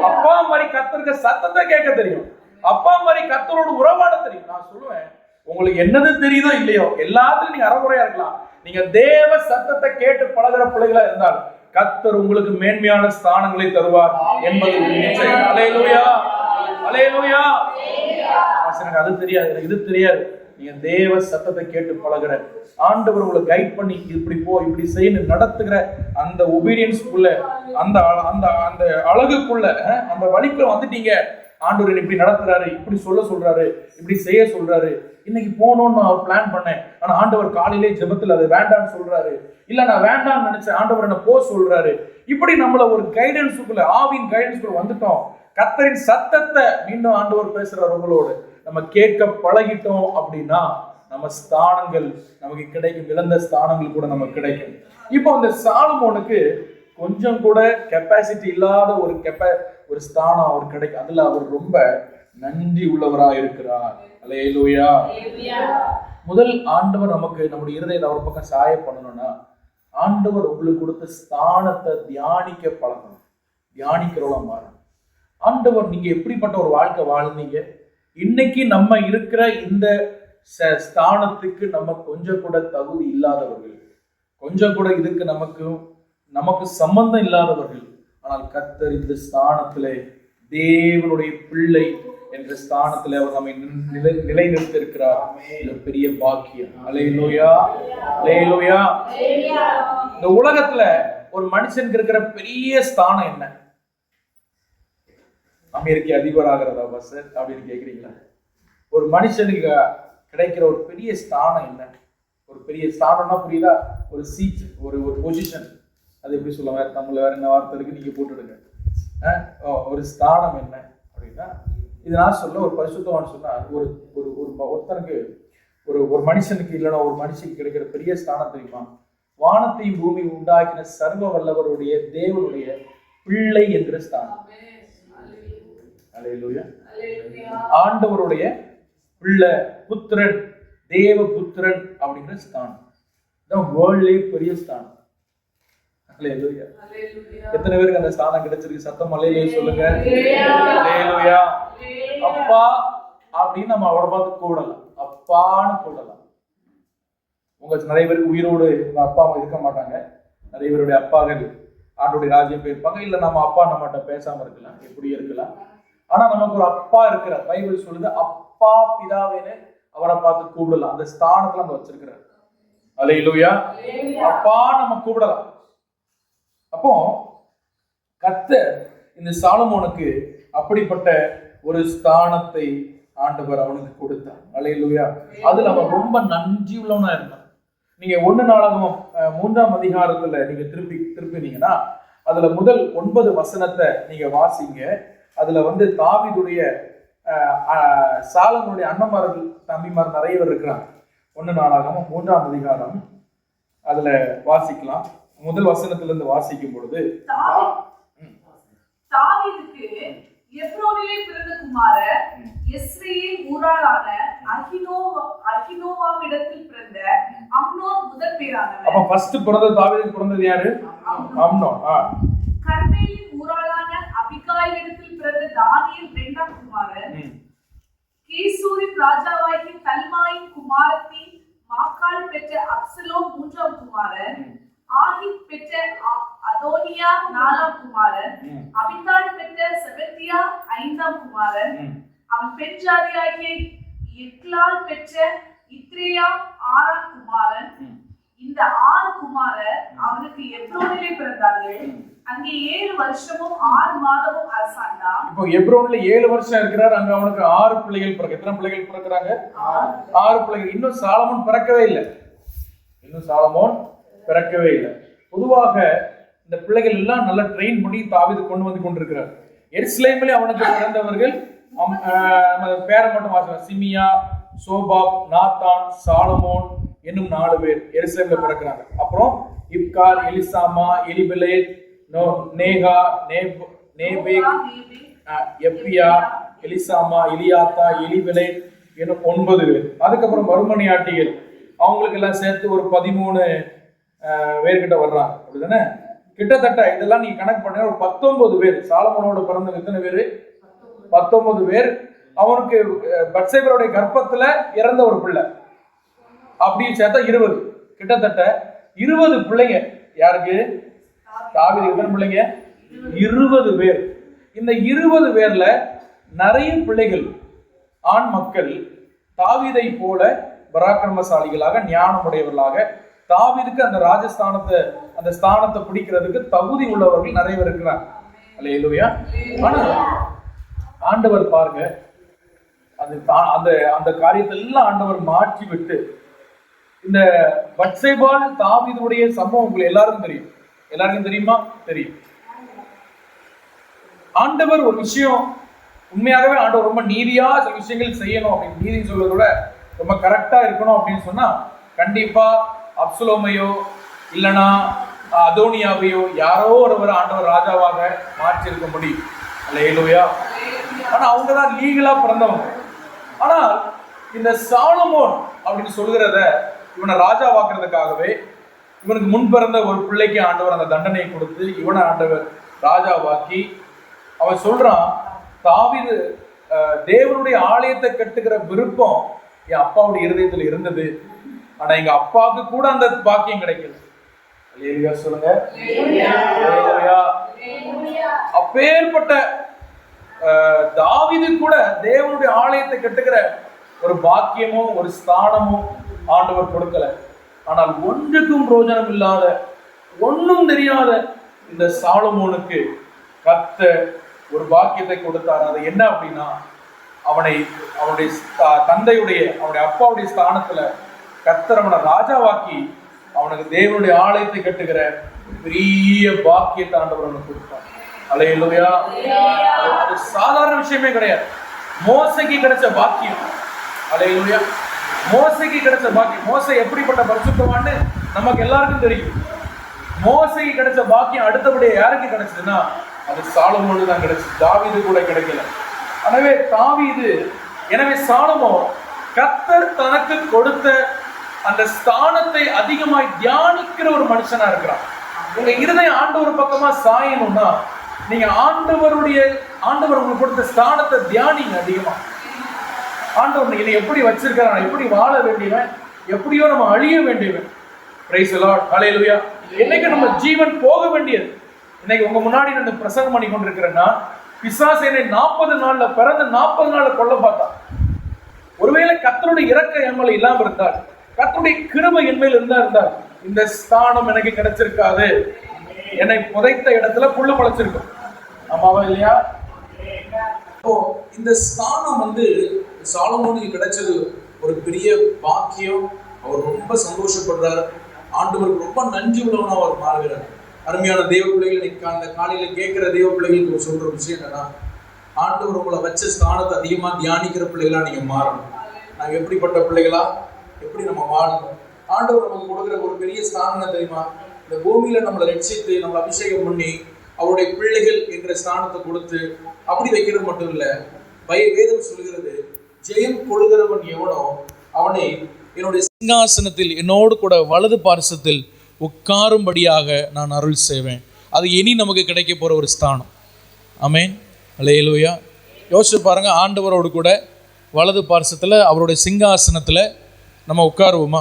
அப்பா மாதிரி கர்த்தருக்கு சத்தத்தை கேட்க தெரியும், அப்பா மாதிரி கர்த்தரோட உறவாட தெரியும். நான் சொல்லுவேன், உங்களுக்கு என்னது தெரியுதோ இல்லையோ எல்லாத்துலயும் நீங்க அறகுறையா இருக்கலாம். நீங்க தேவ சத்தத்தை கேட்டு பழகிற பிள்ளைகளா இருந்தால் கர்த்தர் உங்களுக்கு மேன்மையான ஸ்தானங்களை தருவார் என்பது நிச்சயம். அல்லேலூயா. அல்லேலூயா. எனக்கு அது தெரியாது, எனக்கு இது தெரியாது. நீங்க தேவ சத்தத்தை கேட்டு பழகிற ஆண்டவர் உங்களை கைட் பண்ணி இப்படி போ இப்படி செய்யணும் நடத்துகிற அந்த ஒபீடியன்ஸ்க்குள்ள, அந்த அந்த அந்த அழகுக்குள்ள, அந்த வழிக்குள்ள வந்துட்டீங்க. ஆண்டவர் இப்படி நடத்துறாரு, இப்படி சொல்றாரு, இப்படி செய்ய சொல்றாரு. இன்னைக்கு போகணும்னு நான் பிளான் பண்ணேன், ஆனா ஆண்டவர் காலையிலே ஜெபத்துல அது வேண்டாம்னு சொல்றாரு. இல்ல நான் வேண்டாம்னு நினைச்சேன், ஆண்டவர் என்ன போ சொல்றாரு. இப்படி நம்மள ஒரு கைடன்ஸுக்குள்ள, ஆவின் கைடன்ஸ்குள்ள வந்துட்டோம். கர்த்தரின் சத்தத்தை மீண்டும் ஆண்டவர் பேசுறாரு உங்களோடு. நம்ம கேட்க பழகிட்டோம் அப்படின்னா நம்ம ஸ்தானங்கள் நமக்கு கிடைக்கும், இழந்த ஸ்தானங்கள் கூட நமக்கு கிடைக்கும். இப்போ அந்த சாலமோனுக்கு கொஞ்சம் கூட கெப்பாசிட்டி இல்லாத ஒரு ஸ்தானம் அவர் கிடைக்கும். அதுல அவர் ரொம்ப நன்றி உள்ளவரா இருக்கிறார். அல்லேலூயா. முதல் ஆண்டவர் நமக்கு நம்முடைய இருதயத்தை அவர் பக்கம் சாய பண்ணணும்னா ஆண்டவர் உங்களுக்கு கொடுத்த ஸ்தானத்தை தியானிக்க பழகணும், தியானிக்கிறவளா மாறணும். ஆண்டவர் நீங்க எப்படிப்பட்ட ஒரு வாழ்க்கை வாழ்ந்தீங்க, இன்னைக்கு நம்ம இருக்கிற இந்த ஸ்தானத்துக்கு நம்ம கொஞ்சம் கூட தகுதி இல்லாதவர்கள், கொஞ்சம் கூட இதுக்கு நமக்கு சம்பந்தம் இல்லாதவர்கள். ஆனால் கர்த்தர் இந்த ஸ்தானத்திலே தேவனுடைய பிள்ளை என்ற ஸ்தானத்துல அவர் நம்மை நிலைநிறுத்தி இருக்கிறார். இது பெரிய பாக்கியம். அல்லேலூயா. அல்லேலூயா. இந்த உலகத்துல ஒரு மனுஷனுக்கு இருக்கிற பெரிய ஸ்தானம் என்ன? அமெரிக்க அதிபராகிறதா பஸ் அப்படின்னு கேக்குறீங்களா? ஒரு மனுஷனுக்கு கிடைக்கிற ஒரு பெரிய ஸ்தானம் என்ன? ஒரு பெரிய ஸ்தானம்னா புரியுதா? ஒரு சீட், ஒரு பொசிஷன். அது எப்படி சொல்ல, வேற தமிழ்ல வேற என்ன வார்த்தை இருக்கு நீங்க போட்டுடுங்க. ஒரு ஸ்தானம் என்ன அப்படின்னா, இது நான் சொல்ல ஒரு பரிசுத்தவான் சொன்னா, ஒருத்தனுக்கு ஒரு மனுஷனுக்கு இல்லைன்னா ஒரு மனுஷனுக்கு கிடைக்கிற பெரிய ஸ்தானம் தெரியுமா? வானத்தையும் பூமி உண்டாக்கின சர்வ வல்லவருடைய தேவனுடைய பிள்ளை என்ற ஸ்தானம். அல்லேலூயா. ஆண்டவருடைய பிள்ளை, புத்திரன், தேவ புத்திரன் அப்படிங்கிற ஸ்தானம் தான் வேர்ல்ட்லயே பெரிய ஸ்தானம். அல்லேலூயா. எத்தனை பேருக்கு அந்த ஸ்தானம் கிடைச்சிருக்கு? சத்தம் அல்லேலூயா சொல்லுங்க. அல்லேலூயா. அப்பா அப்படின்னு நம்ம அவரை பார்த்து கூடலாம், அப்பான்னு கூடலாம். நிறைய பேருக்கு உயிரோடு உங்க அப்பா அம்மா இருக்க மாட்டாங்க. நிறைய பேருடைய அப்பாக்கள் ஆண்டோடைய ராஜ்யம் போயிருப்பாங்க. இல்ல நம்ம அப்பா நம்மகிட்ட பேசாம இருக்கலாம், எப்படி இருக்கலாம். ஆனா நமக்கு ஒரு அப்பா இருக்கிற பைபிள் சொல்லுது, அப்பா பிதாவேன்னு அவரை பார்த்து கூப்பிடலாம். அந்த ஸ்தானத்துல நம்ம வச்சிருக்கிறார். அல்லேலூயா. அப்பா நம்ம கூப்பிடலாம். அப்போ கர்த்தர் இந்த சாலமோனுக்கு அப்படிப்பட்ட ஒரு ஸ்தானத்தை ஆண்டவர் அவனுக்கு கொடுத்தார். அல்லேலூயா. அதுல அவன் ரொம்ப நன்றி உள்ளவனா இருந்தான். நீங்க 1 நாளாகமம் 3ஆம் அதிகாரத்துல நீங்க திருப்பினீங்கன்னா அதுல முதல் 9 வசனத்தை நீங்க வாசிங்க. அதுல தாவீதுடைய சாலமோனுடைய அண்ணன்மார்கள் தம்பிமார் நிறைய பேர் இருக்கிறாங்க. 1 நாளாகமம் 3ஆம் அதிகாரம் அதுல வாசிக்கலாம். முதல் வசனத்துல இருந்து வாசிக்கும் பொழுது, தாவீதுக்கு எப்ரோனிலே பிறந்த குமாரர் எஸ்ரேல் ஊராளான அகினோவாமிடத்தில் பிறந்த அம்னோன் முதல் பேரானவன். அப்ப ஃபர்ஸ்ட் தாவீதுக்கு பிறந்தது யாரு? அம்னோன். கர்மேலின் ஊராளான அபிகாயிலிடத்தில் பிறந்த தானியேல் இரண்டாம் குமாரன். கெசூரின் ராஜாவாகிய தல்மாயின் குமாரத்தி மாக்காள் பெற்ற அப்சலோம் 3ஆம் குமாரன், ஆகித் பெற்ற அதோனியா 4ஆம் குமாரன், அபித்தாள் பெற்ற செபத்தியா 5ஆம் குமாரன், அவன் பெண் ஜாதியாகிய எக்லால் பெற்ற இத்ரேயா 6ஆம் குமாரன். இந்த 6 குமாரர் அவனுக்கு எப்ரோனிலே பிறந்தார்கள். அங்கே 7 வருஷமும் 6 மாதமும் அரசாண்டான். இப்போ எப்ரோன்ல 7 வருஷம் இருக்கிறார். அங்க அவனுக்கு 6 பிள்ளைகள் பிறகு. எத்தனை பிள்ளைகள் பிறக்கிறாங்க? 6 பிள்ளைகள். இன்னும் சாலமோன் பிறக்கவே இல்லை. பொதுவாக இந்த பிள்ளைகள் எல்லாம் நல்லா ட்ரெயின் பண்ணி தாவீது கொண்டு வந்து கொண்டிருக்கிறார். எருசலேமிலே அவனுக்கு பிறந்தவர்கள் பேரை மட்டும் வாசிக்கலாம். சிமியா, சோபாப், நாத்தான், சாலமோன் என்னும் 4 பேர் எருசலேம்ல பிறக்கிறாங்க. அப்புறம் இப்கார், எலிசாமா, எலிபெலேத், நேகா, நேபேக், எப்பியா, எலிசாமா, எலியாத்தா, எலிபெலேத் என்னும் 9 பேர். அதுக்கப்புறம் மறுமணியாட்டிகள் அவங்களுக்கு எல்லாம் சேர்த்து ஒரு 13 பேர்கிட்ட வர்றாங்க. அப்படிதானே? கிட்டத்தட்ட இதெல்லாம் நீங்க கணக்கு பண்ண ஒரு 19 பேர். சாலமோனோட பிறந்த எத்தனை பேரு? 19 பேர். அவனுக்கு பத்சேபருடைய கர்ப்பத்துல இறந்த ஒரு பிள்ளை, அப்படி சேர்த்தா 20. கிட்டத்தட்ட 20 பிள்ளைங்க. யாருக்கு? தாவீதுக்கு எத்தனை பிள்ளைங்க? 20 பேர். இந்த 20 பேர்ல நிறைய பிள்ளைகள் ஆண் மக்கள் தாவீதை போல பராக்கிரமசாலிகளாக, ஞானமுடையவர்களாக, தாவீதுக்கு அந்த ஸ்தானத்தை பிடிக்கிறதுக்கு தகுதி உள்ளவர்கள் நிறைய பேர் இருக்கிறாங்க. அல்லேலூயா. ஆனா ஆண்டவர் பாருங்க, அந்த காரியத்தை எல்லாம் ஆண்டவர் மாற்றி விட்டு, இந்த பத்சேபாள் தாவீதுடைய சம்பவம் உங்களுக்கு எல்லாருக்கும் தெரியுமா? தெரியும். ஆண்டவர் ஒரு விஷயம், உண்மையாகவே ஆண்டவர் ரொம்ப நீதியா சில விஷயங்கள் செய்யணும் அப்படின்னு, நீதி சொல்றத விட ரொம்ப கரெக்டா இருக்கணும் அப்படின்னு சொன்னா, கண்டிப்பா அப்சலோமையோ இல்லைன்னா அதோனியாவையோ யாரோ ஒருவர் ஆண்டவர் ராஜாவாக மாற்றி இருக்க முடியும். அல்லேலூயா. ஆனா அவங்கதான் லீகலா பிறந்தவங்க. ஆனால் இந்த சாலமோன் அப்படின்னு சொல்கிறத இவனை ராஜாவாக்குறதுக்காகவே, இவனுக்கு முன் பிறந்த ஒரு பிள்ளைக்கு ஆண்டவர் அந்த தண்டனையை கொடுத்து இவனை ஆண்டவர் ராஜாவாக்கி, அவன் சொல்றான், தாவீது தேவனுடைய ஆலயத்தை கட்டுகிற விருப்பம் என் அப்பாவுடைய இருதயத்துல இருந்தது, ஆனா எங்க அப்பாவுக்கு கூட அந்த பாக்கியம் கிடைக்கல. அல்லேலூயா சொல்லுங்க. அப்பேற்பட்ட தாவீது கூட தேவனுடைய ஆலயத்தை கட்டுகிற ஒரு பாக்கியமோ ஒரு ஸ்தானமோ ஆண்டவர் கொடுக்கல. ஆனால் ஒன்றுக்கும் பிரோஜனம் இல்லாத, ஒன்றும் தெரியாத இந்த சாலமோனுக்கு கர்த்தர் ஒரு பாக்கியத்தை கொடுத்தார். அது என்ன அப்படின்னா, அவனுடைய தந்தையுடைய, அவனுடைய அப்பாவுடைய ஸ்தானத்துல கர்த்தர் அவனை ராஜாவாக்கி அவனுக்கு தேவனுடைய ஆலயத்தை கட்டுகிற பெரிய பாக்கியத்தை ஆண்டவர் அவனுக்கு கொடுத்தார். அல்லேலூயா. அது சாதாரண விஷயமே கிடையாது. மோசைக்கு கிடைச்ச பாக்கியம். அல்லேலூயா. மோசைக்கு கிடைச்ச பாக்கியம். மோசை எப்படிப்பட்ட பரிசுத்தவான்னு நமக்கு எல்லாருக்கும் தெரியும். மோசைக்கு கிடைச்ச பாக்கியம் அடுத்தபடியே யாருக்கு கிடைச்சதுன்னா அது சாலமோனுக்கு தான் கிடைச்சது. தாவீது கூட கிடைக்கல. எனவே சாலமோன் கர்த்தர் தனக்கு கொடுத்த அந்த ஸ்தானத்தை அதிகமாய் தியானிக்கிற ஒரு மனுஷனா இருக்கிறான். உங்க இருதயம் ஆண்டவர் பக்கமா சாயணும்னா நீங்க ஆண்டவர் உங்களுக்கு கொடுத்த ஸ்தானத்தை தியானிங்க அதிகமா. ஆண்டவர் இதை எப்படி வச்சிருக்காரு, நான் எப்படி வாழ வேண்டியவன், எப்படியோ நம்ம அழிய வேண்டியவன். Praise the Lord. ஹல்லேலூயா. இன்னைக்கு நம்ம ஜீவன் போக வேண்டியது. இன்னைக்கு உங்க முன்னாடி நான் பிரசங்கம் பண்ணி கொண்டிருக்கிறேன்னா, பிசாசு என்னை 40 நாள்ல பிறந்த 40 நாள்ல கொல்ல பார்த்தான். ஒருவேளை கர்த்தருடைய இரக்கம் என் மேல இல்லாம இருந்தால், கர்த்தருடைய கிருபை என் மேல் இருந்தால் இந்த ஸ்தானம் எனக்கு கிடைச்சிருக்காது. என்னை புதைத்த இடத்துல புல்லு முளைச்சிருக்கும். ஆமாவா இல்லையா? இந்த ஸ்தானம் சாலமோனுக்கு கிடைச்சது ஒரு பெரிய பாக்கியம். அவர் ரொம்ப சந்தோஷப்படுறார். ஆண்டவருக்கு ரொம்ப நன்றி உள்ளவனா அவர் மாறுகிறார். அருமையான தேவ பிள்ளைகள், அந்த காலையில கேட்கிற தேவ பிள்ளைகளுக்கு சொல்ற விஷயம் என்னன்னா, ஆண்டவர் உங்களை வச்ச ஸ்தானத்தை அதிகமா தியானிக்கிற பிள்ளைகளா நீங்க மாறணும். நாங்க எப்படிப்பட்ட பிள்ளைகளா, எப்படி நம்ம வாழணும். ஆண்டவர் நமக்கு கொடுக்குற ஒரு பெரிய ஸ்தானம் தெரியுமா? இந்த பூமியில நம்மளை ரட்சித்து நம்மளை அபிஷேகம் பண்ணி அவருடைய பிள்ளைகள் என்கிற ஸ்தானத்தை கொடுத்து அப்படி வைக்கிறது மட்டும் இல்ல, வேதம் சொல்கிறது, ஜெயம் கொள்கிறவன் எவனோ அவனை என்னுடைய சிங்காசனத்தில் என்னோடு கூட வலது பார்சத்தில் உட்காரும்படியாக நான் அருள் செய்வேன். அது இனி நமக்கு கிடைக்க போற ஒரு ஸ்தானம். ஆமென். அல்லேலூயா. யோசிச்சு பாருங்க, ஆண்டவரோடு கூட வலது பார்சத்தில் அவருடைய சிங்காசனத்தில் நம்ம உட்காருவோமா?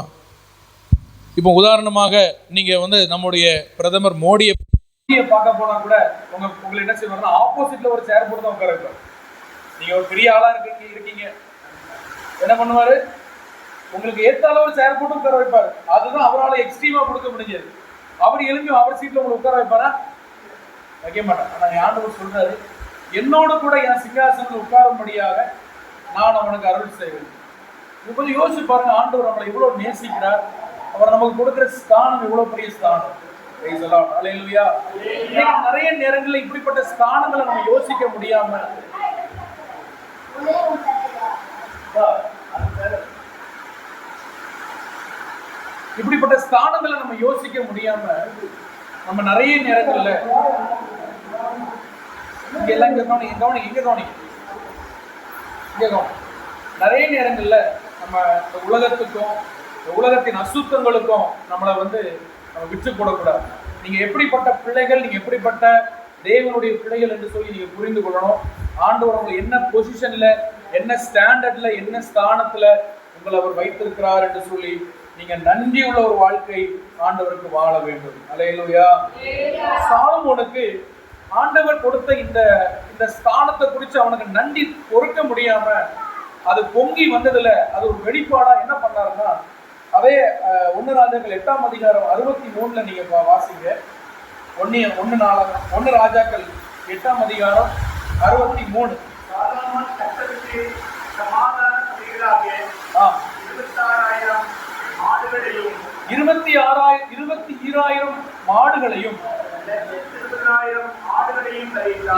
இப்போ உதாரணமாக நீங்கள் நம்முடைய பிரதமர் மோடியை பார்க்க போனால் கூட உங்களை என்ன செய்வாங்கன்னா ஆப்போசிட்டில் ஒரு சேர் போட்டு தான் உட்கார வைப்பார். நீங்கள் ஒரு பெரிய ஆளாக இருக்கீங்க என்ன பண்ணுவார்? உங்களுக்கு ஏற்றால ஒரு சேர் போட்டு உட்கார வைப்பார். அதுதான் அவரால் எக்ஸ்ட்ரீமாக கொடுக்க முடிஞ்சது. அவர் எழுப்பி அவர் சீட்டில் உங்களை உட்கார வைப்பாரா? வைக்க மாட்டேன். ஆனால் ஆண்டவர் சொல்றாரு, என்னோடு கூட என் சிங்காசனத்தில் உட்காரும்படியாக நான் அவனுக்கு அருள் செய்வேன். கொஞ்சம் யோசிச்சு பாருங்க, ஆண்டவர் நம்மளை இவ்வளவு நேசிக்கிறார். அவர் நமக்கு கொடுக்கிற ஸ்தானம் எவ்வளவு பெரிய ஸ்தானம். அல்லேலூயா. நிறைய நேரங்களில் இப்படிப்பட்ட ஸ்தானங்களை நம்ம யோசிக்க முடியாம நம்ம நிறைய நேரங்கள்ல நிறைய நேரங்கள்ல நம்ம இந்த உலகத்துக்கும் உலகத்தின் அசுத்தங்களுக்கும் நம்மளை நம்ம விட்டு போடக்கூடாது. நீங்க எப்படிப்பட்ட பிள்ளைகள், நீங்க எப்படிப்பட்ட தேவனுடைய பிள்ளைகள் என்று சொல்லி நீங்க புரிந்து கொள்ளணும். ஆண்டவர் உங்களை என்ன பொசிஷன்ல, என்ன ஸ்டாண்டர்ட்ல, என்ன ஸ்தானத்துல உங்களை அவர் வைத்திருக்கிறார் என்று சொல்லி நீங்க நன்றி உள்ள ஒரு வாழ்க்கை ஆண்டவருக்கு வாழ வேண்டும். அல்லேலூயா. சாலமோனுக்கு ஆண்டவர் கொடுத்த இந்த ஸ்தானத்தை குறித்து அவனுக்கு நன்றி பொறுக்க முடியாம அது பொங்கி வந்ததுல அது ஒரு வெளிப்பாடா என்ன பண்ணாருன்னா, அதே 1 ராஜாக்கள் 8ஆம் அதிகாரம் 63 நீங்க வாசிங்க. 1 ராஜாக்கள் 8ஆம் அதிகாரம் 63. 22,000 மாடுகளையும்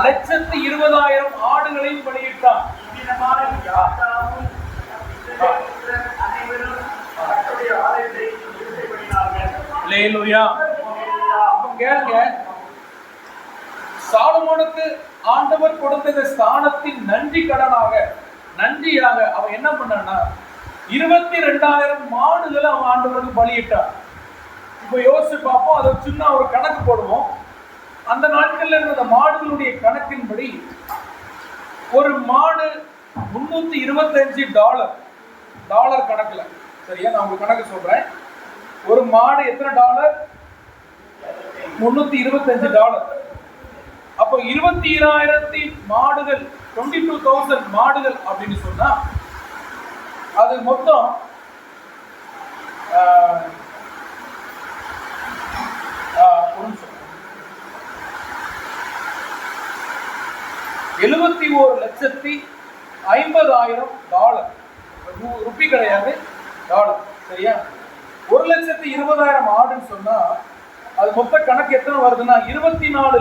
1,20,000 ஆடுகளையும் பலியிட்டான். சாலமோனுக்கு ஆண்டவர் கொடுத்த ஸ்தானத்தின் நன்றியாக அவன் என்ன பண்ணான்னா 22,000 மாடுகளை அவன் ஆண்டவருக்கு பலியிட்டான். இப்ப யோசிச்சு பார்ப்போம், அதை சின்ன ஒரு கணக்கு போடுவோம். அந்த நாட்கள்ல இருந்த மாடுகளுடைய கணக்கின்படி ஒரு மாடு $325 கணக்குல. சரியா, நான் உங்களுக்கு கணக்கு சொல்றேன். ஒரு மாடு எத்தனை டாலர்? $325. அப்போ 22,000 மாடுகள், 22,000 மாடுகள் அப்படின்னு சொன்னா அது மொத்தம் $71,50,000 ருப்பி கிடையாது, டாலர். சரியா, 1,20,000 ஆடுன்னு சொன்னா அது மொத்த கணக்கு எத்தனை வருதுன்னா $24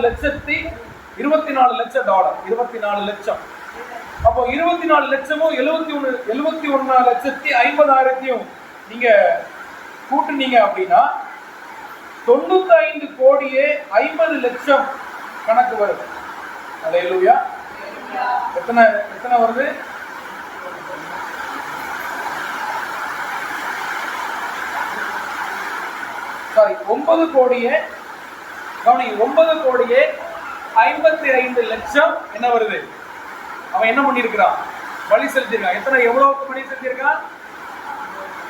லட்சம். அப்போ 24 லட்சமும் 71,50,000 நீங்க கூட்டுனீங்க அப்படின்னா 95,50,00,000 கணக்கு வருது. அல்லேலூயா. எத்தனை வருது? சாரி, 9,55,00,000 என்ன வருது? அவன் என்ன பண்ணிருக்கிறான்? பலி செலுத்திருக்கான். எவ்வளவுக்கு பலி செலுத்திருக்கான்?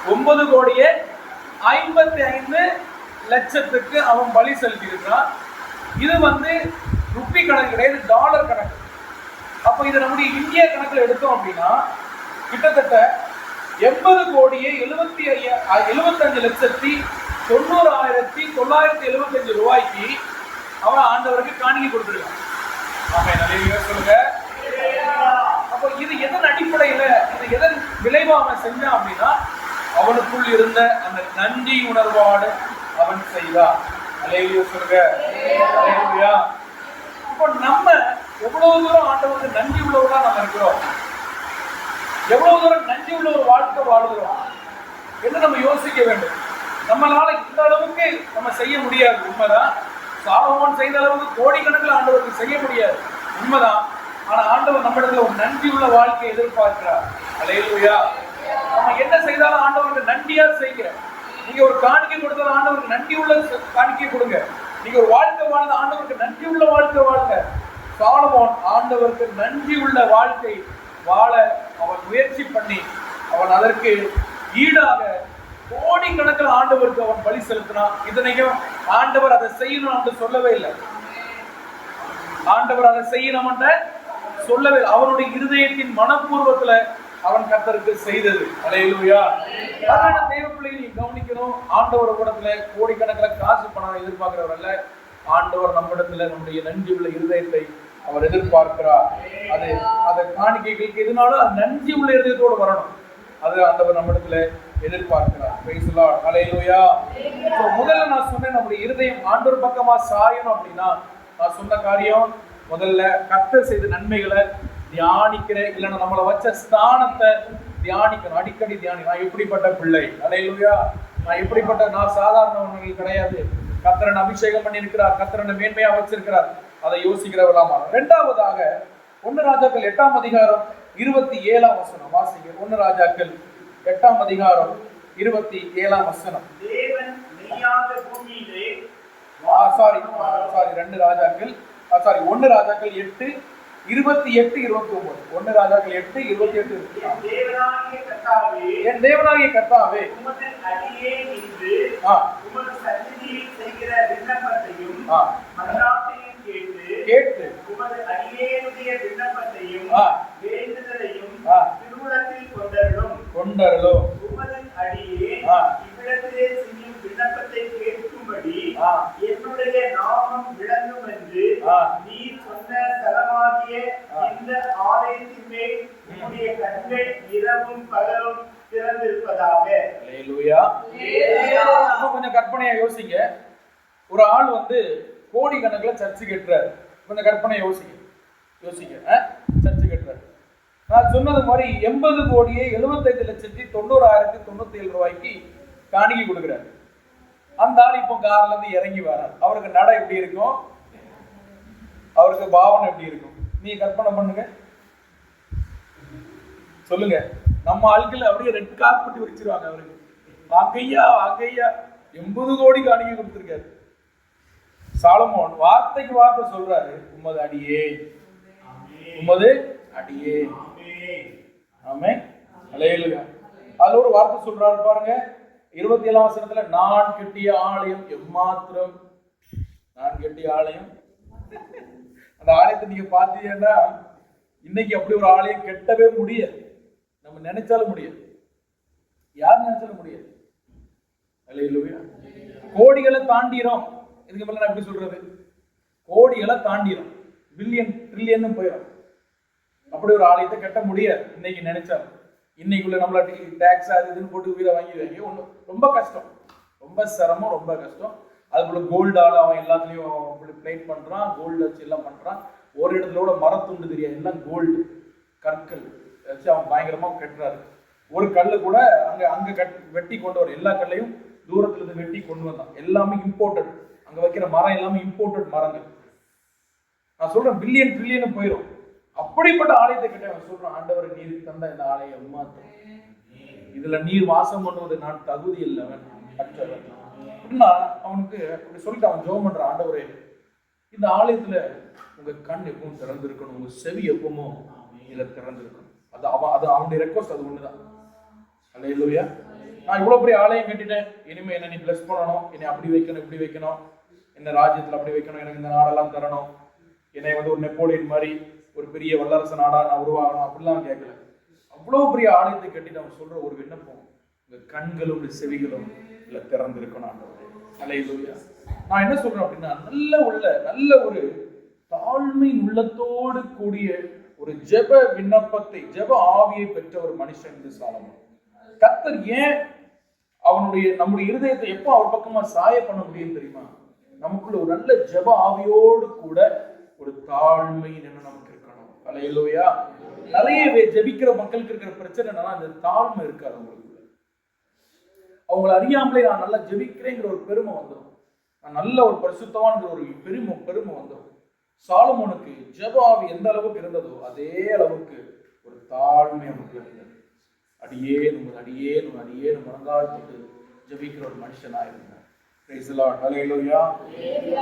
9,55,00,000 அவன் பலி செலுத்தியிருக்கான். இது ருப்பி கணக்கு கிடையாது, டாலர் கணக்கு. அப்ப இது நம்முடைய இந்திய கணக்குல எடுத்தோம் அப்படின்னா கிட்டத்தட்ட 80,75,90,975 ரூபாய்க்கு அவன் ஆண்டவருக்கு காணிக்கை கொடுத்துருக்கான். ஆமென். அல்லேலூயா சொல்லுங்க. அப்போ இது எதன் அடிப்படையில, இது எதன் விளைவா அவன் செஞ்சான் அப்படின்னா அவனுக்குள் இருந்த அந்த நன்றி உணர்வோடு அவன் செய்தான். அல்லேலூயா சொல்லுங்க. அல்லேலூயா. இப்போ நம்ம எவ்வளவு தூரம் ஆண்டவருக்கு நன்றி உள்ளவர்களா நம்ம இருக்கிறோம், எவ்வளவு தூரம் நன்றி உள்ள ஒரு வாழ்க்கை வாழுகிறோம் என்று நம்ம யோசிக்க வேண்டும். நம்மளால இந்த அளவுக்கு நம்ம செய்ய முடியாது, உண்மைதான். சாலமோன் செய்த அளவுக்கு கோடிக்கணக்கில் ஆண்டவருக்கு செய்ய முடியாது, உண்மைதான். ஆனா ஆண்டவர் நம்மிடத்துல ஒரு நன்றி உள்ள வாழ்க்கையை எதிர்பார்க்கிறார். அல்லேலூயா. நம்ம என்ன செய்தாலும் ஆண்டவருக்கு நன்றியா செய்கிறேன். நீங்க ஒரு காணிக்கை கொடுத்தாலும் ஆண்டவருக்கு நன்றி உள்ள காணிக்கை கொடுங்க. நீங்க ஒரு வாழ்க்கை வாழ்ந்த ஆண்டவருக்கு நன்றி உள்ள வாழ்க்கை வாழுங்க. சாலமோன் ஆண்டவருக்கு நன்றி உள்ள வாழ்க்கை வாழ அவன் முயற்சி பண்ணி அவன் அதற்கு ஈடாக கோடிக்கணக்கில் ஆண்டவருக்கு அவன் பலி செலுத்தினான். இதனையும் ஆண்டவர் அதை செய்யணும் என்று சொல்லவே இல்லை. ஆண்டவர் அதை செய்யணும் என்ற சொல்லவே இல்லை. அவனுடைய இருதயத்தின் மனப்பூர்வத்துல அவன் கர்த்தருக்கு செய்தது. அல்லேலூயா. அதனால தேவ பிள்ளைகளை நீ கவனிக்கணும். ஆண்டவர் கூடத்துல கோடிக்கணக்கில் காசு பணம் எதிர்பார்க்கிறவர் அல்ல. ஆண்டவர் நம்மிடத்துல நம்முடைய நன்றி உள்ள இருதயத்தை அவர் எதிர்பார்க்கிறார். அதை காணிக்கைகளுக்கு எதுனாலும் நன்றி உள்ள இருதயத்தோடு வரணும். அது ஆண்டவர் நம்மிடத்துல எதிர்பார்க்கிறார். Praise the Lord. அல்லேலூயா. முதல்ல நான் சொன்னேன், நம்முடைய இருதயம் ஆண்டவர் பக்கமா சாயணும் அப்படின்னா நான் சொன்ன காரியம், முதல்ல கர்த்தர் செய்த நன்மைகளை தியானிக்கிற, இல்லைன்னா நம்மளை வச்ச ஸ்தானத்தை தியானிக்கணும். அடிக்கடி தியானிக்கணும். நான் எப்படிப்பட்ட பிள்ளை, அல்லேலூயா, நான் எப்படிப்பட்ட, நான் சாதாரணவர்கள் கிடையாது. கர்த்தரன் அபிஷேகம் பண்ணி இருக்கிறார், கர்த்தரன் மேன்மையா வச்சிருக்கிறார். அதை யோசிக்கிறவர்களாமா. இரண்டாவதாக 1 ராஜாக்கள் 8ஆம் அதிகாரம் 27ஆம் வசனம் வாசிங்க. 1 ராஜாக்கள் 8ஆம் அதிகாரம் 27ஆம் வசனம். தேவன் மெய்யாக பூமியிலே 2 ராஜாக்கள் 1 ராஜாக்கள் 8 28 29. 1 ராஜாக்கள் 8 28. என் தேவனாகிய கர்த்தாவே, உமது அடியேன் நின்று உமது சந்நிதியில் செய்கிற விண்ணப்பத்தையும் மன்றாட்டையும் கேட்டு உமது அடியேனுடைய விண்ணப்பத்தையும் வேண்டுதலையும் திருவுளத்தில் கொண்டருளும். உமது அடியேன் இவ்விடத்திலே செய்யும் விண்ணப்பத்தை கேட்கும்படி என்னுடைய நாமம் விளங்கும் என்று நீ சொன்ன ஸ்தலமாகிய இந்த ஆலயத்தின் மேல் உம்முடைய கண்கள் இரவும் பகலும் திறந்திருப்பதாக. அல்லேலூயா. கொஞ்சம் கற்பனையா யோசிங்க. ஒரு ஆள் கோடி கணக்கில் சர்ச்சு கட்டுறாரு. கொஞ்சம் கற்பனை யோசிக்க சர்ச்சு கட்டுறாரு. நான் சொன்னது மாதிரி 80,75,90,097 ரூபாய்க்கு காணிக்கை கொடுக்குறாரு. அந்த ஆள் இப்போ கார்ல இருந்து இறங்கி வரார். அவருக்கு நடை எப்படி இருக்கும், அவருக்கு பாவனை எப்படி இருக்கும், நீ கற்பனை பண்ணுங்க, சொல்லுங்க. நம்ம ஆட்கள் அப்படியே ரெட் கார்பெட் விரிச்சிருவாங்க. அவருக்கு வாங்கையா 80 கோடி காணிக்கை கொடுத்திருக்காரு. சாலமோன் வார்த்தைக்கு வார்த்தை சொல்றாரு, உமது அடியே, உமது அடியே. ஆமென். அல்லேலூயா. அதுல ஒரு வார்த்தை சொல்றாரு பாருங்க, 27ஆம் வசனத்துல, நான் கட்டிய ஆலயம் எம்மாத்திரம். நான் கட்டிய ஆலயம். அந்த ஆலயத்தை நீங்க பாத்தீங்கன்னா இன்னைக்கு அப்படி ஒரு ஆலயம் கட்டவே முடியாது. நம்ம நினைச்சாலும் முடியாது, யார் நினைச்சாலும் முடியாது. அல்லேலூயா. கோடிகளை தாண்டிரும். இதுக்கு மேல நான் எப்படி சொல்றது, கோடிகளை தாண்டிரும், பில்லியன் ட்ரில்லியன் போயிடும். அப்படி ஒரு ஆலயத்தை கட்ட முடியாது இன்னைக்கு நினைச்சாலும். இன்னைக்குள்ள நம்மள டாக்ஸ் அது இதுன்னு போட்டு வீட வாங்கிடுவாங்க. ஒண்ணு ரொம்ப கஷ்டம், ரொம்ப சிரமம், ரொம்ப கஷ்டம். அதுக்குள்ள கோல்டால அவன் எல்லாத்துலயும் பிளேட் பண்றான், கோல்டு வச்சு எல்லாம் பண்றான். ஒரு இடத்துல கூட மரத்துண்டு தெரியாது, எல்லாம் கோல்டு கற்கள் வச்சு அவன் பயங்கரமா கட்டுறாரு. ஒரு கல்லு கூட அங்க வெட்டி கொண்டு வர, எல்லா கல்லையும் தூரத்துல இருந்து வெட்டி கொண்டு வந்தான். எல்லாமே இம்போர்ட்டட். அங்க வைக்கிற மரம் எல்லாமே இம்போர்ட்டட் மரங்கள். நான் சொல்றேன் பில்லியன் ட்ரில்லியன் போயிடும். அப்படிப்பட்ட ஆலயத்தை கிட்ட அவன் சொல்றான், ஆண்டவர் நீர் தந்த இந்த ஆலயம் எம்மாத்திரம், இதுல நீர் வாசம் பண்ணுவது நான் தகுதி இல்லவன், அற்றவன். அப்படின்னா அவனுக்கு அப்படி சொல்லிட்டு அவன் ஜெபம் பண்றான், ஆண்டவரே இந்த ஆலயத்துல உங்க கண் எப்பவும் திறந்திருக்கணும், உங்க செவி எப்பவும் இதுல திறந்திருக்கணும். அது அவனுடைய ரெக்வஸ்ட், அது ஒண்ணுதான். அல்லேலூயா. நான் இவ்வளவு பெரிய ஆலயம் கட்டிட்டேன், இனிமே என்ன நீ பிளஸ் பண்ணணும், என்னை அப்படி வைக்கணும், இப்படி வைக்கணும், என்ன ராஜ்யத்துல அப்படி வைக்கணும், எனக்கு இந்த நாடெல்லாம் தரணும், என்னை ஒரு நெப்போலியன் மாதிரி ஒரு பெரிய வல்லரசு நாடா நான் உருவாகணும், அப்படிலாம் கேட்கல. அவ்வளவு பெரிய ஆலயத்தை கட்டிட்டு அவன் சொல்ற ஒரு விண்ணப்பம், உங்க கண்களும் செவிகளும் இல்ல திறந்திருக்கணும் ஆண்டவரே. அல்லேலூயா. நான் என்ன சொல்றேன் அப்படின்னா, நல்ல ஒரு தாழ்மை உள்ளத்தோடு கூடிய ஒரு ஜெப விண்ணப்பத்தை, ஜெப ஆவியை பெற்ற ஒரு மனுஷன் என்று சாலமோன். கர்த்தர் ஏன் நம்முடைய இருதயத்தை எப்போ அவர் பக்கமா சாய பண்ண முடியும் தெரியுமா? நமக்குள்ள ஒரு நல்ல ஜெப ஆவியோடு கூட ஒரு தாழ்மை நமக்கு இருக்கணும். அல்லேலூயா. நிறைய ஜெபிக்கிற மக்களுக்கு இருக்கிற பிரச்சனை என்னன்னா, அந்த தாழ்மை இருக்காது அவங்களுக்குள்ள. அவங்களை அறியாமலே நான் நல்லா ஜெபிக்கிறேங்கிற ஒரு பெருமை வந்துடும், நான் நல்ல ஒரு பரிசுத்தமான ஒரு பெருமை வந்துடும். சாலமோனுக்கு ஜெப ஆவி எந்த அளவுக்கு இருந்ததோ அதே அளவுக்கு ஒரு தாழ்மை நமக்கு இருந்தது. அடியேன் முழங்கால் போட்டு ஜெபிக்கிற ஒரு மனுஷனா இருந்தார். Praise the Lord. ஹல்லேலூயா.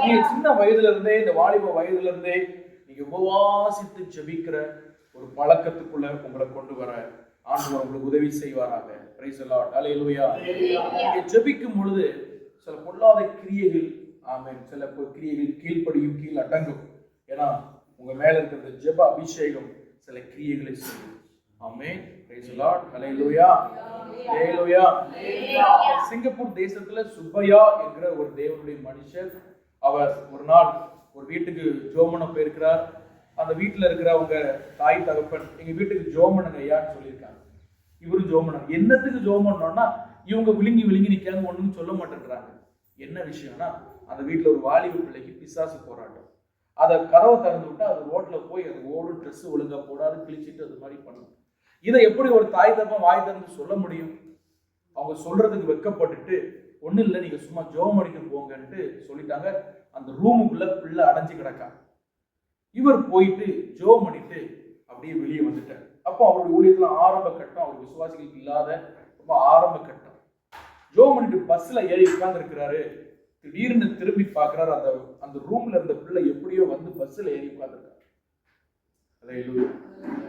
நீங்க சின்ன வயதுல இருந்தே, இந்த வாலிப வயதுல இருந்தே நீங்க உபவாசித்து ஜெபிக்கிற ஒரு பழக்கத்துக்குள்ள உங்களை கொண்டு வர ஆண்டவர் உங்களுக்கு உதவி செய்வாராக. Praise the Lord. ஹல்லேலூயா. நீங்க ஜெபிக்கும் பொழுது சில பொல்லாத கிரியைகள், ஆமென், சில கிரியைகள் கீழ்ப்படியும், கீழ் அடங்கும். ஏன்னா உங்க மேல இருக்கிற ஜெப அபிஷேகம் சில கிரியைகளை செய்யும். ஆமென். Praise the Lord. ஹல்லேலூயா. ஹல்லேலூயா. சிங்கப்பூர் தேசத்துல சுப்பையா என்கிற ஒரு தேவனுடைய மனுஷர், அவர் ஒரு நாள் ஒரு வீட்டுக்கு ஜோமன போயிருக்கிறார். அந்த வீட்டுல இருக்கிறவங்க தாய் தகப்பன், எங்க வீட்டுக்கு ஜோமனுங்க ஐயான்னு சொல்லியிருக்காங்க. இவரு ஜோமனன். என்னத்துக்கு ஜோமனோன்னா இவங்க விழுங்கி நிக்காங்க, ஒண்ணும் சொல்ல மாட்டேன்றாங்க. என்ன விஷயம்னா அந்த வீட்டுல ஒரு வாலிப பிள்ளைக்கு பிசாசு போராட்டம். அதை கதவை திறந்து விட்டா அது ரோட்ல போய் அது ஓடும், ட்ரெஸ் ஒழுங்கா போடாது, கிழிச்சிட்டு அது மாதிரி பண்ணும். இதை எப்படி ஒரு தாய் தப்பம் வாய் திறந்து சொல்ல முடியும்? அவங்க சொல்றதுக்கு வெக்கப்பட்டுட்டு, ஒன்றும் இல்லை, நீங்க சும்மா ஜோம் அடிக்க போங்கன்ட்டு சொல்லிட்டாங்க. அந்த ரூமுக்குள்ள பிள்ளை அடைஞ்சு கிடக்கா. இவர் போயிட்டு ஜோம் பண்ணிட்டு அப்படியே வெளியே வந்துட்டார். அப்போ அவருடைய ஊழியத்துல ஆரம்ப கட்டம், அவர் விசுவாசிகளுக்கு இல்லாத ரொம்ப ஆரம்ப கட்டம். ஜோம் பண்ணிட்டு பஸ்ல ஏறி உட்கார்ந்து இருக்கிறாரு. திடீர்னு திரும்பி பார்க்கிறாரு, அந்த ரூம்ல இருந்த பிள்ளை எப்படியோ வந்து பஸ்ல ஏறி உட்கார்ந்துருக்காரு.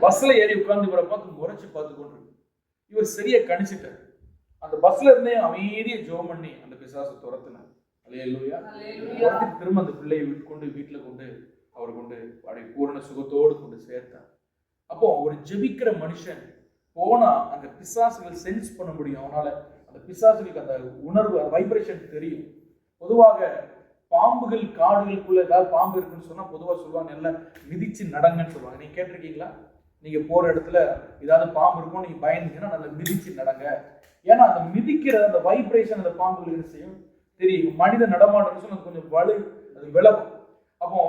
பஸ்ல ஏறி உட்கார்ந்து இவரை பார்த்து முறைச்சு பார்த்து கொண்டு இவர் சரியா கணிச்சிட்டார். அந்த பஸ்ல இருந்தே அமைதியை ஜோம் பண்ணி அந்த பிசாசை துரத்தினார். அல்லேலூயா. துரத்திட்டு திரும்ப அந்த பிள்ளையை வீட்டுல கொண்டு அவர் கொண்டு அப்படி பூரண சுகத்தோடு கொண்டு சேர்த்தார். அப்போ ஒரு ஜெபிக்கிற மனுஷன் போனா அந்த பிசாசுகள் சென்ஸ் பண்ண முடியும். அவனால அந்த பிசாசுகளுக்கு அந்த உணர்வு, வைப்ரேஷன் தெரியும். பொதுவாக பாம்புகள் காடுகளுக்குள்ள ஏதாவது பாம்பு இருக்குன்னு சொன்னா பொதுவா சொல்லுவாங்க, எல்லாம் மிதிச்சு நடங்கன்னு சொல்லுவாங்க. நீங்க கேட்டிருக்கீங்களா? நீங்க போற இடத்துல ஏதாவது பாம்பு இருக்கும், நீங்க பயந்தீங்கன்னா நல்லா மிதிச்சு நடங்க. ஏன்னா அந்த மிதிக்கிற அந்த வைப்ரேஷன் அந்த பாம்புகள் என்ன செய்யும் தெரியும். மனித நடமாட்டம் சொன்னா கொஞ்சம் வலு, அது விலகும். அப்போ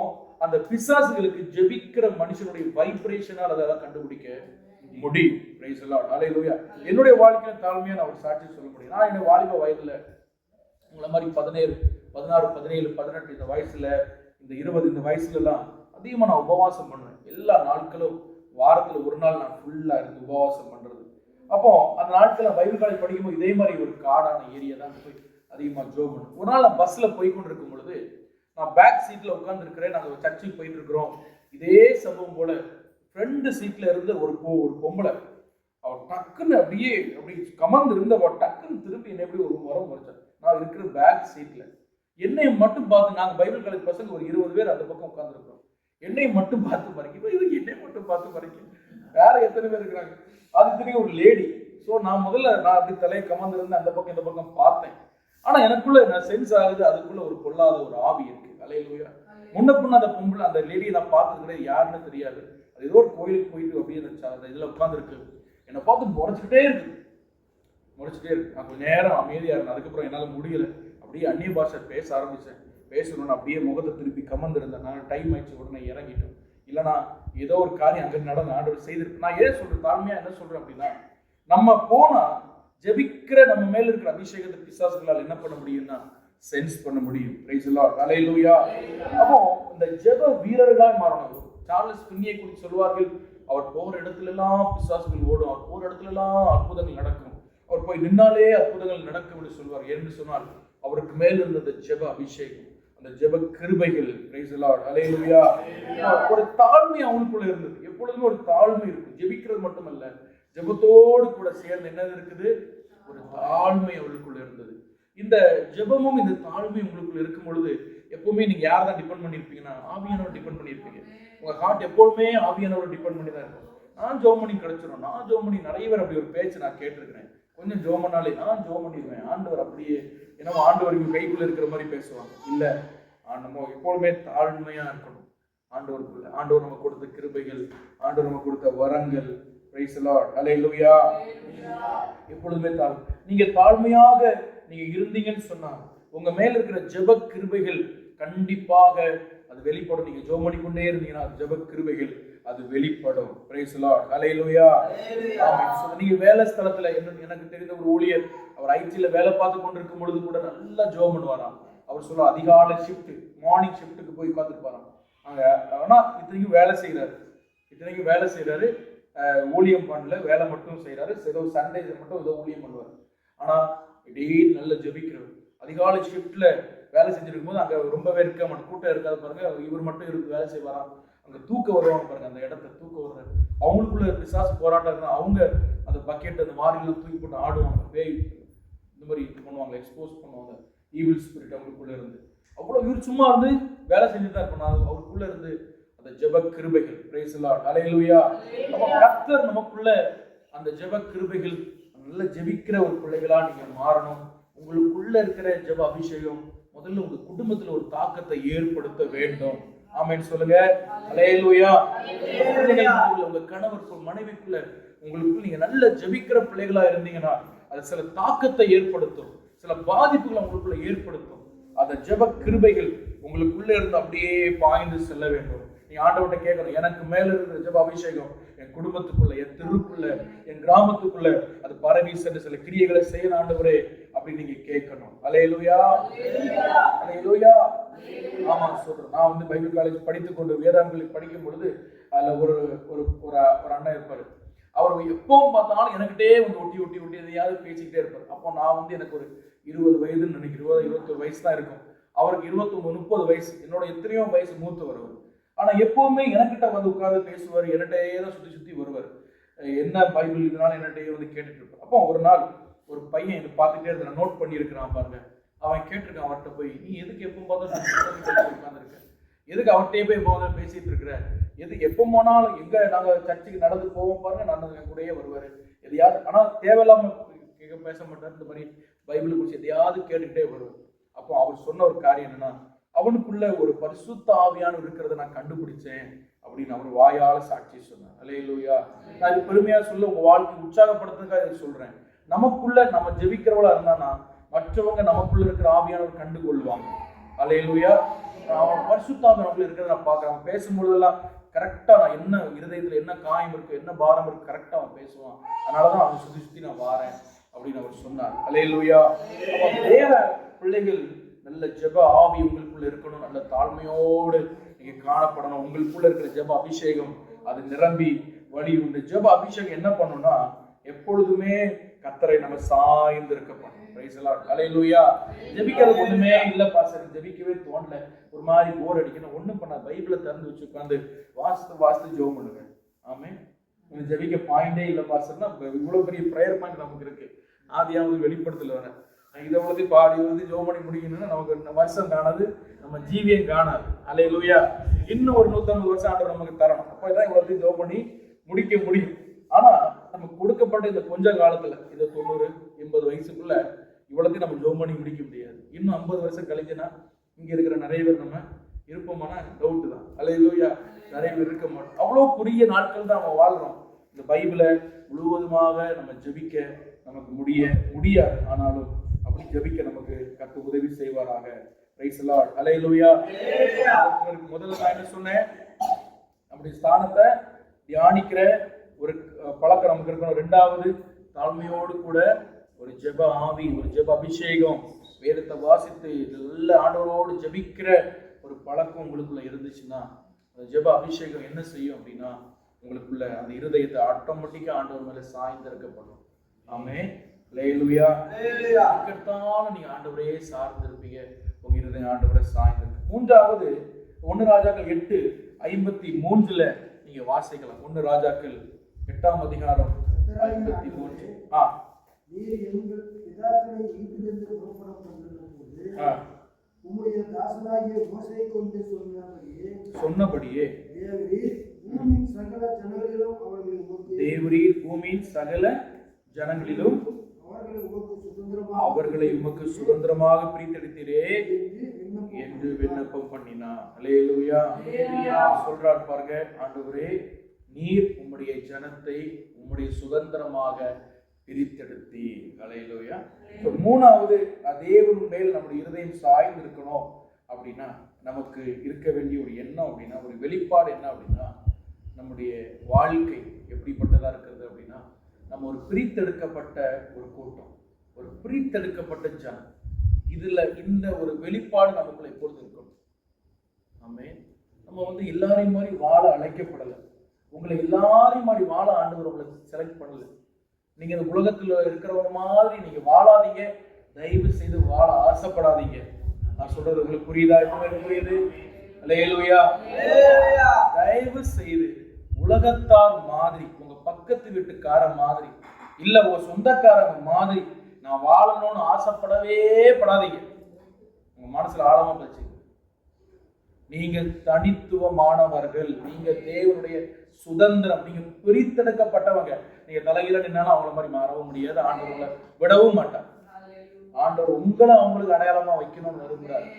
அந்த பிசாசுகளுக்கு ஜெபிக்கிற மனுஷனுடைய வைப்ரேஷனால் அதெல்லாம் கண்டுபிடிக்க முடியும். Praise the Lord. ஹல்லேலூயா. என்னுடைய வாழ்க்கையில தாழ்மையா நான் ஒரு சாட்சி சொல்ல முடியும். நான் என்னோட வாலிப வயதுல உங்களை மாதிரி 17, 16, 17, 18 இந்த வயசுல, இந்த 20 இந்த வயசுல எல்லாம் அதிகமா நான் உபவாசம் பண்ணுவேன். எல்லா நாட்களும் வாரத்துல ஒரு நாள் நான் ஃபுல்லா இருந்து உபவாசம் பண்றது. அப்போ அந்த நாட்கள் பைபிள் காலேஜ் படிக்கும்போது இதே மாதிரி ஒரு காடான ஏரியா தான் போய் அதிகமா ஜோம் பண்ணுவேன். ஒரு நாள் நான் பஸ்ல போய் கொண்டு இருக்கும் பொழுது நான் பேக் சீட்ல உட்கார்ந்து இருக்கிறேன். நாங்க சர்ச்சுக்கு போயிட்டு இருக்கிறோம். இதே சம்பவம் போல ஃப்ரண்ட் சீட்ல இருந்து ஒரு பொம்பளை, அவர் டக்குன்னு அப்படியே அப்படி கமர்ந்து இருந்த டக்குன்னு திருப்பி என்ன எப்படி ஒரு முறம் வச்சார். நான் இருக்கிற பேக் சீட்ல என்னை மட்டும் பார்த்து, நாங்க பைபிள் காலேஜ் பசங்க ஒரு 20 பேர் அந்த பக்கம் உட்கார்ந்துருக்கோம். என்னை மட்டும் பார்த்து மறைக்கும். என்னை மட்டும் பார்த்து மறைக்கும். வேற எத்தனை பேர் இருக்கிறாங்க? அது தெரியும் ஒரு லேடி. ஸோ நான் முதல்ல அப்படி தலையை கமர்ந்து இருந்து அந்த பக்கம் இந்த பக்கம் பார்த்தேன். ஆனா எனக்குள்ள நான் சென்ஸ் ஆகுது, அதுக்குள்ள ஒரு பொல்லாத ஒரு ஆவி இருக்கு. அல்லேலூயா. முன்ன பின்ன அந்த பொம்பளை, அந்த லேடியை நான் பார்த்துக்கிறேன், யாருன்னு தெரியாது. அது ஏதோ ஒரு கோயிலுக்கு போயிட்டு அப்படியே அந்த இதுல உட்காந்துருக்கு. என்னை பார்த்து முறைச்சிக்கிட்டே இருக்கு. நான் கொஞ்சம் நேரம் அமைதியா இருந்தேன். அதுக்கப்புறம் என்னால் முடியல, அப்படியே அந்நிய பாஷை பேச ஆரம்பிச்சேன். பேசணும்னு அப்படியே முகத்தை திருப்பி கமர்ந்து இருந்தேன். நான் டைம் ஆயிடுச்சு, உடனே இறங்கிட்டோம். இல்லைனா ஏதோ ஒரு காரியம் அங்கே நடந்த ஆண்டவர் செய்திருக்கு. நான் ஏன் சொல்றேன், தாழ்மையா என்ன சொல்றேன் அப்படின்னா, நம்ம போனா ஜெபிக்கிற நம்ம மேல இருக்கிற அபிஷேகத்தை பிசாசுகளால் என்ன பண்ண முடியும்னா சென்ஸ் பண்ண முடியும். Praise the Lord. ஹல்லேலூயா. அப்போ இந்த ஜெப வீரர்களாய் மாறணும். சார்லஸ் பின்னியை குறித்து சொல்வார்கள், அவர் போகிற இடத்துல எல்லாம் பிசாசுகள் ஓடும், அவர் போகிற இடத்துல எல்லாம் அற்புதங்கள் நடக்கும், அவர் போய் நின்னாலே அற்புதங்கள் நடக்கும் என்று சொல்வார். என்று சொன்னால் அவருக்கு மேல் இருந்த ஜெப அபிஷேகம், அந்த ஜெப கிருபைகள். Praise the Lord. ஹல்லேலூயா. ஒரு தாழ்மை அவங்களுக்குள்ள இருந்தது. எப்பொழுதுமே ஒரு தாழ்மை இருக்கும். ஜெபிக்கிறது மட்டுமல்ல, ஜெபத்தோடு கூட சேர்ந்து என்ன இருக்குது, ஒரு தாழ்மை அவளுக்குள்ள இருந்தது. இந்த ஜெபமும் இந்த தாழ்மை உங்களுக்குள்ள இருக்கும் பொழுது எப்பவுமே நீங்க யாரை தான் டிபெண்ட் பண்ணிருப்பீங்கன்னா, ஆவியானவரை டிபெண்ட் பண்ணிருப்பீங்க. உங்க ஹார்ட் எப்பவுமே ஆவியானவரை டிபெண்ட் பண்ணி தான் இருக்கும். நான் ஜெபம் பண்ணி கிடைச்சிடும், நான் ஜெபம் பண்ணி, நிறைய பேர் அப்படி ஒரு பேச்சு நான் கேட்டிருக்கிறேன். கொஞ்சம் ஜெபம் பண்ணாலே நான் ஜெபம் பண்ணிடுவேன், ஆண்டவர் அப்படியே என்னமோ ஆண்டவருக்கு கைக்குள்ள இருக்கிற மாதிரி பேசுவாங்க. இல்ல, நம்ம எப்பொழுதுமே தாழ்மையா இருக்கணும். ஆண்டவருக்குள்ள, ஆண்டவர் நமக்கு கொடுத்த கிருபைகள், ஆண்டவர் நமக்கு கொடுத்த வரங்கள். Praise the Lord. ஹல்லேலூயா. எப்பொழுதுமே நீங்க தாழ்மையாக நீங்க இருந்தீங்கன்னு சொன்னா உங்க மேல இருக்கிற ஜெப கிருபைகள் கண்டிப்பாக அது வெளிப்படும். நீங்க ஜெபம் பண்ணிக்கொண்டே இருந்தீங்கன்னா ஜெப கிருபைகள் அது வெளிப்படும். Praise the Lord. ஹல்லேலூயா. ஆமென். நீங்க வேலை ஸ்தலத்துல, எனக்கு தெரிந்த ஒரு ஊழியர், அவர் ஐடில வேலை பார்த்து கொண்டிருக்கும் பொழுது கூட நல்லா ஜெபம் பண்ணுவாராம். அவர் சொல்ல அதிகாலை ஷிஃப்ட், மார்னிங் ஷிஃப்ட்டுக்கு போய் உட்காந்துருப்பாராம். அங்க ஆனா இத்தனைக்கும் வேலை செய்யறாரு, ஊழியம் பண்ணல, வேலை மட்டும் செய்யறாரு. ஏதோ சண்டேஸ் மட்டும் ஏதோ ஊழியம் பண்ணுவார். ஆனா டெய்லி நல்ல ஜெபிக்கிறவர். அதிகாலை ஷிஃப்ட்ல வேலை செஞ்சிருக்கும் போது அங்க ரொம்பவே இருக்க மாட்டேன், கூட்டம் இருக்காது பாருங்க, இவர் மட்டும் இருக்கு வேலை செய்வாராம். அங்க தூக்க வருவாங்க பாருங்க, அந்த இடத்த தூக்க வர்ற அவங்களுக்குள்ள பிசாசு போராட்டம் இருந்தா அவங்க அந்த பக்கெட் அந்த மாறிலாம் தூக்கி போட்டு ஆடுவாங்க, பேய் இந்த மாதிரி பண்ணுவாங்க, எக்ஸ்போஸ் பண்ணுவாங்க ஈவில் ஸ்பிரிட் அவங்களுக்குள்ள இருந்து. அவ்வளவு இவர் சும்மா இருந்து வேலை செஞ்சுட்டு தான் இருக்கணும், அவருக்குள்ள இருந்து அந்த ஜெப கிருபைகள். பிரைஸ் தி லார்ட், ஹல்லேலூயா. அப்ப கர்த்தர் நமக்குள்ள அந்த ஜெப கிருபைகள், நல்ல ஜெபிக்கிற ஒரு பிள்ளைகளா நீங்க மாறணும். உங்களுக்குள்ள இருக்கிற ஜெப அபிஷேகம் முதல்ல உங்க குடும்பத்துல ஒரு தாக்கத்தை ஏற்படுத்த வேண்டும். ஆமென் சொல்லுங்க, ஹல்லேலூயா. உங்க கணவருக்குள் மனைவிக்குள்ள உங்களுக்குள்ள நீங்க நல்ல ஜெபிக்கிற பிள்ளைகளா இருந்தீங்கன்னா அது சில தாக்கத்தை ஏற்படுத்தும், சில பாதிப்புகளை உங்களுக்குள்ள ஏற்படுத்தும். அந்த ஜெப கிருபைகள் உங்களுக்குள்ள இருந்து அப்படியே பாய்ந்து செல்ல வேண்டும். நீ ஆண்டவர்கிட்ட கேட்கணும், எனக்கு மேல இருக்கிற ஜெப அபிஷேகம் என் குடும்பத்துக்குள்ள, என் தெருக்குள்ள, என் கிராமத்துக்குள்ள அது பரவி சென்று சில கிரியைகளை செய்ய ஆண்டவரே அப்படின்னு நீங்க கேட்கணும். ஹல்லேலூயா, ஹல்லேலூயா. ஆமா சொல்றேன், நான் வந்து பைபிள் காலேஜ் படித்துக் கொண்டு வேதாங்களுக்கு படிக்கும் பொழுது அதுல ஒரு ஒரு ஒரு அண்ணன் இருப்பாரு. அவர் எப்பவும் பார்த்தாலும் எனக்கிட்டே வந்து ஒட்டி ஒட்டி ஒட்டி எதையாவது பேசிக்கிட்டே இருப்பார். அப்போ நான் வந்து எனக்கு ஒரு 20 வயதுன்னு நினைக்கிறேன், 21 வயசு தான் இருக்கும். அவருக்கு 29 30 வயசு, என்னோட எத்தனையோ வயசு மூத்தவர் அவர். ஆனா எப்பவுமே எனக்கிட்ட வந்து உட்கார்ந்து பேசுவார், என்னட்டையே தான் சுத்தி சுத்தி வருவார். என்ன பைபிள் இதனால என்னட்டையே வந்து கேட்டுட்டு இருப்பார். அப்போ ஒரு நாள் ஒரு பையன் என்னை பார்த்துட்டே இருந்த நோட் பண்ணியிருக்கிறான் பாருங்க. அவன் கேட்டிருக்கான் அவர்கிட்ட போய், நீ எதுக்கு எப்போ பார்த்தாலும் உட்காந்துருக்க, எதுக்கு அவர்கிட்டயே போய் எப்போ வந்து பேசிட்டு இருக்கிற, எது எப்போ போனாலும் எங்க நாங்க சர்ச்சுக்கு நடந்து போவோம் பாருங்க, நான் என் கூடயே வருவாரு எதையாவது. ஆனா தேவையில்லாம பேச மாட்டார், இந்த மாதிரி பைபிள் குறிச்சு எதையாவது கேட்டுக்கிட்டே வருவார். அப்போ அவர் சொன்ன ஒரு காரியம் என்னன்னா, அவனுக்குள்ள ஒரு பரிசுத்த ஆவியானவர் இருக்கிறத நான் கண்டுபிடிச்சேன் அப்படின்னு அவர் வாயால சாட்சி சொன்னார். ஹல்லேலூயா. நான் இது பெருமையா சொல்ல, உங்க வாழ்க்கை உற்சாகப்படுத்துறதுக்காக இதை சொல்றேன். நமக்குள்ள நம்ம ஜெபிக்கிறவளா இருந்தானா மற்றவங்க நமக்குள்ள இருக்கிற ஆவியானவர் கண்டு கொள்வாங்க. ஹல்லேலூயா. அவன் பரிசுத்த ஆவி நமக்குள்ள இருக்கிறத நான் பார்க்கிறேன். அவன் பேசும்பொழுதெல்லாம் கரெக்டா நான் என்ன இருதயத்துல என்ன காயம் இருக்கு, என்ன பாரம் இருக்கு, கரெக்டா அவன் பேசுவான். அதனாலதான் அவன் சுத்தி சுத்தி நான் வாரேன் அப்படின்னு அவர் சொன்னார். ஹல்லேலூயா. தேவ பிள்ளைகள் நல்ல ஜெப ஆவி உங்களுக்குள்ள இருக்கணும், நல்ல தாழ்மையோடு நீங்க காணப்படணும். உங்களுக்குள்ள இருக்கிற ஜெப அபிஷேகம் அது நிரம்பி வழி உண்டு. ஜெப அபிஷேகம் என்ன பண்ணும்னா எப்பொழுதுமே கர்த்தரை நம்ம சாய்ந்து இருக்கப்படும். பிரைஸ் தி லார்ட், ஹல்லேலூயா. ஜெபிக்கிறது ஒண்ணுமே இல்ல பாஸ்டர், ஜெபிக்கவே தோணல, ஒரு மாதிரி போர் அடிக்கணும், ஒண்ணும் பண்ண பைபிளை திறந்து வச்சு உட்கார்ந்து வாஸ்து ஜெபம் பண்ணுங்க. ஆமென். உங்களுக்கு ஜெபிக்க பாயிண்டே இல்ல பாஸ்டர்னா இவ்வளவு பெரிய பிரேயர் பாயிண்ட் நமக்கு இருக்கு. ஆதியாவது வெளிப்படுத்தல வர இதை வந்து பாடி வந்து ஜெபம் பண்ணி முடிக்கணும்னா நமக்கு வருஷம் காணாது, நம்ம ஜீவியம் காணாது. ஹல்லேலூயா. இன்னும் ஒரு 150 வருஷம் ஆண்டவர் நமக்கு தரணும், அப்பதான் இவ்வளவு ஜெபம் பண்ணி முடிக்க முடியும். ஆனா நமக்கு கொடுக்கப்பட்ட இந்த கொஞ்ச காலத்துல இந்த 90 80 வயசுக்குள்ள இவ்வளத்தையும் நம்ம ஜெபம் பண்ணி முடிக்க முடியாது. இன்னும் 50 வருஷம் கழிஞ்சுன்னா இங்க இருக்கிற நிறைய பேர் நம்ம இருப்போமானா டவுட் தான். ஹல்லேலூயா. நிறைய பேர் இருக்க மாட்டோம். அவ்வளவு குறுகிய நாட்கள் தான் நம்ம வாழ்றோம். இந்த பைபிளை முழுவதுமாக நம்ம ஜெபிக்க நமக்கு முடியாது. ஆனாலும் அப்படி ஜெபிக்க நமக்கு கர்த்தர் உதவி செய்வாராக. பிரைஸ் தி லார்ட், ஹல்லேலூயா. முதல்ல நான் என்ன சொன்னேன், அப்படி ஸ்தானத்தை தியானிக்கிற ஒரு பழக்கம் நமக்கு இருக்கணும். ரெண்டாவது தாழ்மையோடு கூட ஒரு ஜெப ஆவி, ஒரு ஜெப அபிஷேகம், வேதத்தை வாசித்து நல்ல ஆண்டவரோடு ஜெபிக்கிற ஒரு பழக்கம் உங்களுக்குள்ள இருந்துச்சுன்னா அந்த ஜெப அபிஷேகம் என்ன செய்யும் அப்படின்னா உங்களுக்குள்ள அந்த இருதயத்தை ஆட்டோமேட்டிக்கா ஆண்டவர் மேல சாய்ந்திருக்கப்படும். ஆமென். ஹல்லேலூயா. அதுக்கடுத்தாலும் நீங்க ஆண்டவரே சார்ந்து இருப்பீங்க, உங்க இருதயம் ஆண்டவரை சாய்ந்திருக்கு. மூன்றாவது 1 ராஜாக்கள் 8:53 நீங்க வாசிக்கலாம். 1 ராஜாக்கள் 8ஆம் அதிகாரம் 53. நீர் எங்கள் பிதாக்களை ஈட்டிலிருந்து புறப்பட கொண்டிருந்தபோது உம்முடைய தாசனாகிய மோசேயை கொண்டு சொன்னபடியே தேவரீர் பூமியின் சகல ஜனங்களிலும் அவர்களை உமக்கு சுதந்திரமாக பிரித்தெடுத்தீரே என்று விண்ணப்பம் பண்ணினார். ஹல்லேலூயா. சொல்றார் பாருங்க, ஆண்டவரே நீர் உம்முடைய ஜனத்தை உம்முடைய சுதந்திரமாக பிரித்தெடுத்தீர். ஹல்லேலூயா. மூணாவது தேவன் மேல் நம்முடைய இருதயம் சாய்ந்து இருக்கணும் அப்படின்னா நமக்கு இருக்க வேண்டிய ஒரு எண்ணம் அப்படின்னா ஒரு வெளிப்பாடு என்ன அப்படின்னா நம்முடைய வாழ்க்கை எப்படிப்பட்டதா இருக்கிறது அப்படின்னா நம்ம ஒரு பிரித்தெடுக்கப்பட்ட ஒரு கூட்டம், ஒரு பிரித்தெடுக்கப்பட்ட ஜனம். இதுல இந்த ஒரு வெளிப்பாடு நமக்குள்ள எப்பொழுது இருக்கணும். ஆமென். நம்ம எல்லாரையும் மாதிரி வாழ அழைக்கப்படலை. உங்களை எல்லாரையும் மாதிரி வாழ ஆண்டவர் உங்களை செலக்ட் பண்ணல. நீங்க இந்த உலகத்துல இருக்கிறவங்க மாதிரி நீங்க வாழாதீங்க. தயவு செய்து வாழ ஆசைப்படாதீங்க. நான் சொல்றது உங்களுக்கு புரியுதா? எப்பவுமே புரியுது. அல்லேலூயா. தயவு செய்து உலகத்தார் மாதிரி, உங்க பக்கத்து வீட்டுக்கார மாதிரி, இல்ல உங்க சொந்தக்காரங்க மாதிரி நான் வாழணும்னு ஆசைப்படவே படாதீங்க. உங்க மனசுல ஆழமா போச்சு. நீங்க தனித்துவமானவர்கள், நீங்க தேவனுடைய சுதந்திரம், நீங்க பிரித்தெடுக்கப்பட்டவங்க. நீங்க தலையில நின்னாலும் அவங்கள மாதிரி மாறவும் முடியாது, ஆண்டவர் உங்களை விடவும் மாட்டார். ஆண்டவர் உங்களை அவங்களுக்கு அடையாளமா வைக்கணும்னு விரும்புறாரு.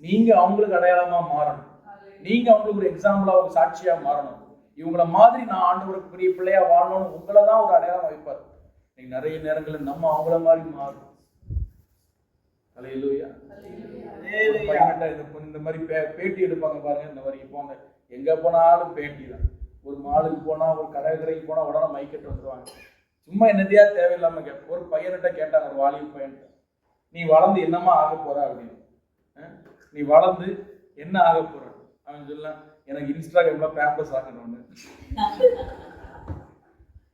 நீங்க அவங்களுக்கு அடையாளமா மாறணும், நீங்க அவங்களுக்கு ஒரு எக்ஸாம்பிளா ஒரு சாட்சியா மாறணும். இவங்கள மாதிரி நான் ஆண்டவருக்கு பெரிய பிள்ளையா வாழணும்னு உங்களை தான் ஒரு அடையாளம் வைப்பார். நீங்க நிறைய நேரங்களில் நம்ம அவங்கள மாதிரி மாறும். அல்லேலூயா. இந்த மாதிரி பேட்டி எடுப்பாங்க பாருங்க, இந்த மாதிரி போங்க, எங்க போனாலும் பேட்டி தான். ஒரு மாலுக்கு போனா, ஒரு கடைக்கு போனா உடனே மைக்கெட்டு வந்துருவாங்க. சும்மா என்னதையா தேவையில்லாம ஒரு பையன்கிட்ட கேட்டாங்க, ஒரு வாலிப பையன், நீ வளர்ந்து என்னமா ஆக போற அப்படின்னு. நீ வளர்ந்து என்ன ஆக போற? அவன் சொல்லலாம், எனக்கு இன்ஸ்டாகிராம்ல ஃபேமஸ் ஆகணும்னு.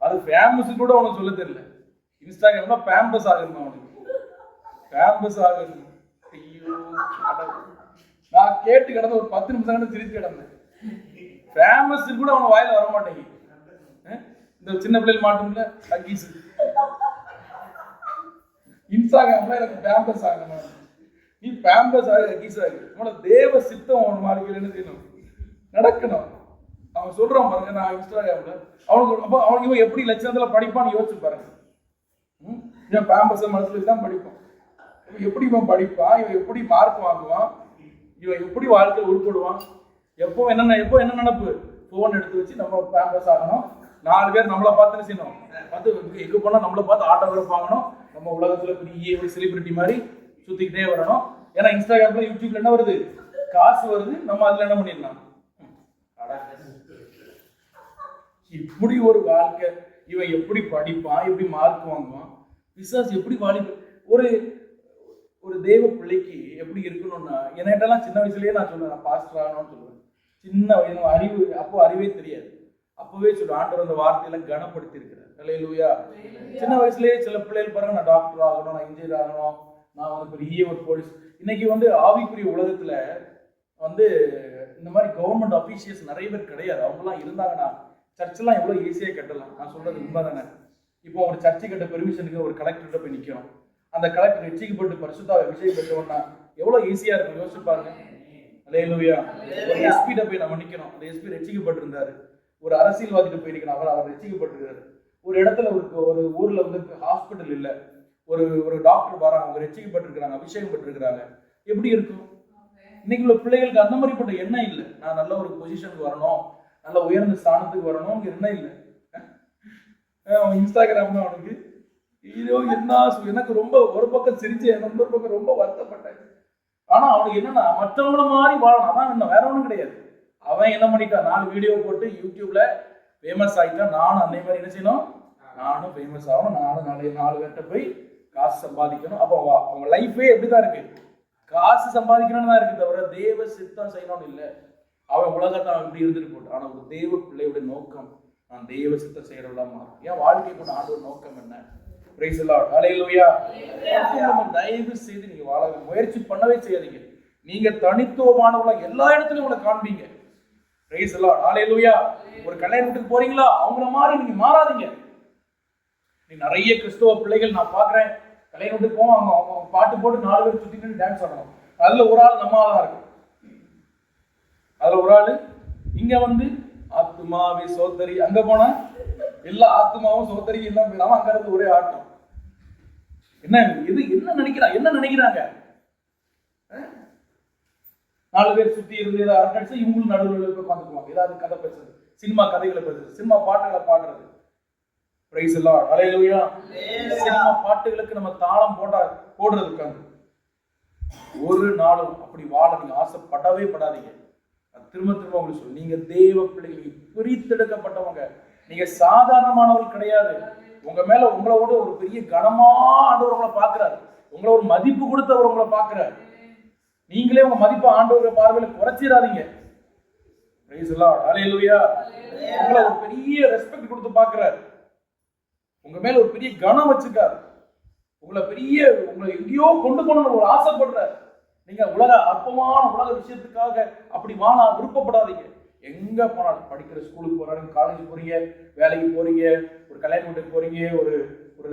அது ஃபேமஸ் கூட உனக்கு சொல்ல தெரியல. இன்ஸ்டாகிராம்ல ஃபேமஸ் ஆகணும், அவனுக்கு ஃபேமஸ் ஆகணும். ஐயோ, நான் கேட்டு கிடந்த ஒரு 10 நிமிஷம் கிட்ட சிரிச்சு கிடந்தேன். ஃபேமஸ் கூட அவன் வாயில வர மாட்டேங்குது. இந்த சின்ன பிள்ளைகள் மாட்டும்ல அக்கீஸ், இன்ஸ்டாகிராம்ல எனக்கு ஃபேமஸ் ஆகணும். நீ ஃபேமஸ் ஆக அக்கீஸ் ஆகு. உன்னோட தேவ சித்தம் அவன் வாழ்க்கையில் என்ன செய்யணும், நடக்கணும். அவன் சொல்றான் பாருங்க, நான் இன்ஸ்டாகிராம்ல அவனுக்கு அப்போ அவனுக்கு இவன் எப்படி லட்சணத்துல படிப்பான்னு யோசிச்சு பாருங்க. இவன் ஃபேமஸ் மனசுல தான் படிப்பான். எப்படி இவன் படிப்பான், இவன் எப்படி மார்க் வாங்குவான், இவன் எப்படி வாழ்க்கையில் உருப்படுவான், எப்போ என்ன நினைப்பு, போன் எடுத்து வச்சு நம்ம ஃபேமஸ் ஆகணும், 4 பேர் நம்மளை பார்த்து செய்யணும், பார்த்து எங்க போனா நம்மளை பார்த்து ஆட்டோகிராஃப் வாங்கணும், நம்ம உலகத்துல பெரிய ஒரு செலிபிரிட்டி மாதிரி சுத்திக்கிட்டே வரணும். ஏன்னா இன்ஸ்டாகிராம்ல யூடியூப்ல என்ன வருது, காசு வருது, நம்ம அதுல என்ன பண்ணிடலாம். இப்படி ஒரு வாழ்க்கை, இவன் எப்படி படிப்பான், எப்படி மார்க் வாங்குவான், பிசாசு எப்படி ஒரு ஒரு தேவ பிள்ளைக்கு எப்படி இருக்கணும்னா, என்கிட்டலாம் சின்ன வயசுலயே நான் சொல்லுவேன், நான் பாஸ்டர் ஆகணும்னு சொல்லுவேன். சின்ன வயசு அறிவு, அப்போ அறிவே தெரியாது, அப்பவே சொல்லுவேன், ஆண்டவர் அந்த வார்த்தையெல்லாம் கனப்படுத்தி இருக்கிறேன். அல்லேலூயா. சின்ன வயசுலயே சில பிள்ளைகள் பாருங்க, நான் டாக்டர் ஆகணும், நான் இன்ஜினியர் ஆகணும், நான் வந்து பெரிய ஒரு போலீஸ். இன்னைக்கு ஆவிக்குரிய உலகத்துல இந்த மாதிரி கவர்மெண்ட் அபிஷியல்ஸ் நிறைய பேர் கிடையாது. அவங்கலாம் இருந்தாங்கன்னா சர்ச்செல்லாம் எவ்வளவு ஈஸியா கட்டலாம். நான் சொல்றது உண்மை தானே. இப்போ ஒரு சர்ச்சை கட்ட பெர்மிஷனுக்கு ஒரு கலெக்டர்கிட்ட போய் நிற்கிறோம். அந்த கலெக்டர் ரட்சிக்கப்பட்டு பரிசுத்தாவை அபிஷேகம் பெற்றோம்னா எவ்வளவு ஈஸியா இருக்கும், யோசிச்சு பாருங்க. அல்லேலூயா. ஒரு எஸ்பிட்ட போய் நம்ம நிற்கிறோம், அந்த எஸ்பி ரட்சிக்கப்பட்டிருந்தாரு. ஒரு அரசியல்வாதிகிட்ட போய் நிற்கிறோம், அவர் ரட்சிக்கப்பட்டிருக்காரு. ஒரு இடத்துல ஒரு ஊர்ல ஹாஸ்பிட்டல் இல்லை, ஒரு டாக்டர் வராங்க, அவங்க ரட்சிக்கப்பட்டிருக்கிறாங்க, அபிஷேகம் பெற்றிருக்கிறாங்க. எப்படி இருக்கும்? இன்னைக்கு உள்ள பிள்ளைகளுக்கு அந்த மாதிரிப்பட்ட எண்ணம் இல்லை. நான் நல்ல ஒரு பொசிஷனுக்கு வரணும், நல்ல உயர்ந்த ஸ்தானத்துக்கு வரணும் எண்ணம் இல்லை. இன்ஸ்டாகிராம்ல அவனுக்கு ஐயோ என்ன, எனக்கு ரொம்ப ஒரு பக்கம் சிரிச்சேன், இன்னொரு பக்கம் ரொம்ப வருத்தப்பட்டேன். ஆனா அவனுக்கு என்னன்னா மற்றவங்கள மாதிரி வாழணும், அதான் என்ன, வேற ஒன்றும் கிடையாது. அவன் என்ன பண்ணிட்டான், 4 வீடியோ போட்டு யூடியூப்ல ஃபேமஸ் ஆகிட்டான். நானும் அதே மாதிரி என்ன செய்யணும், நானும் ஃபேமஸ் ஆகணும், நானும் 4 பேர்கிட்ட போய் காசு சம்பாதிக்கணும். அப்போ அவங்க லைஃபே எப்படிதான் இருக்கு, காசு சம்பாதிக்கணும்னு தான் இருக்கு, தவிர தேவ சித்தம் செய்யணும்னு இல்லை. அவன் உலகத்தை அவன் இப்படி இருந்துட்டு போட்டான். ஆனா ஒரு தேவ பிள்ளையோட நோக்கம், நான் தேவ சித்தம் செய்யறவளா மாறும். ஏன் வாழ்க்கை கொண்டு ஆண்டோட நோக்கம் என்ன? Praise the Lord. ஹல்லேலூயா. தயவு செய்து நீங்க வாழ முயற்சி பண்ணவே செய்யாதீங்க. நீங்க தனித்துவமானவங்களா எல்லா இடத்துலயும் உங்களை காண்பீங்க. Price the Lord. ஹல்லேலூயா. ஒரு கல்யாண வீட்டுக்கு போறீங்களா, அவங்கள மாதிரி நீங்க மாறாதீங்க. நீ நிறைய கிறிஸ்தவ பிள்ளைகள் நான் பாக்குறேன், கல்யாண வீட்டுக்கு போவாங்க, அவங்க பாட்டு போட்டு 4 பேர் சுத்திட்டு டான்ஸ் ஆடணும். அதுல ஒரு ஆள் நம்ம ஆளா இருக்கும், அதுல ஒரு ஆளு இங்க ஆத்துமாவே சோத்தரி, அங்க போனா எல்லா ஆத்துமாவும் சோத்தரி எல்லாம் போயிடாம அங்க இருந்து ஒரே ஆட்டம். என்ன நினைக்கிறாங்க? 4 பேர் சுத்தி இருந்து ஏதாவது அரட்டடிச்சு இவங்களும் நடுவில் உட்காந்துக்குவாங்க, ஏதாவது கதை பேசுறது, சினிமா கதைகளை பேசுறது, சினிமா பாட்டுகளை பாடுறது. Praise the Lord. ஹல்லேலூயா. சினிமா பாட்டுகளுக்கு நம்ம தாளம் போடுறது உட்காந்து ஒரு நாளும் அப்படி வாழ நீங்க ஆசைப்படவே படாதீங்க. திரும்ப உங்களுக்கு சொல்லு, நீங்க தேவ பிள்ளைகள், பிரித்தெடுக்கப்பட்டவங்க, நீங்க சாதாரணமானவர்கள் கிடையாது. உங்க மேல உங்களோட ஒரு பெரிய கனமா ஆண்டவர் உங்களை பார்க்கிறார், உங்களை ஒரு மதிப்பு கொடுத்தவர் உங்களை பார்க்கிறார். நீங்களே உங்க மதிப்பு ஆண்டவர் பார்வையில குறைச்சிடாதீங்க. Price the Lord. ஹல்லேலூயா. உங்களை ஒரு பெரிய ரெஸ்பெக்ட் கொடுத்து பார்க்கிறார், உங்க மேல ஒரு பெரிய கனம் வச்சிருக்காரு, உங்களை எங்கேயோ கொண்டு போகணும்னு ஒரு ஆசைப்படுறார். நீங்க அற்பமான உலக விஷயத்துக்காக அப்படி வாழ விருப்பப்படாதீங்க. எங்க போனாலும், படிக்கிற ஸ்கூலுக்கு போறாங்க, காலேஜ் போறீங்க, வேலைக்கு போறீங்க, ஒரு கல்யாண வீட்டுக்கு போறீங்க, ஒரு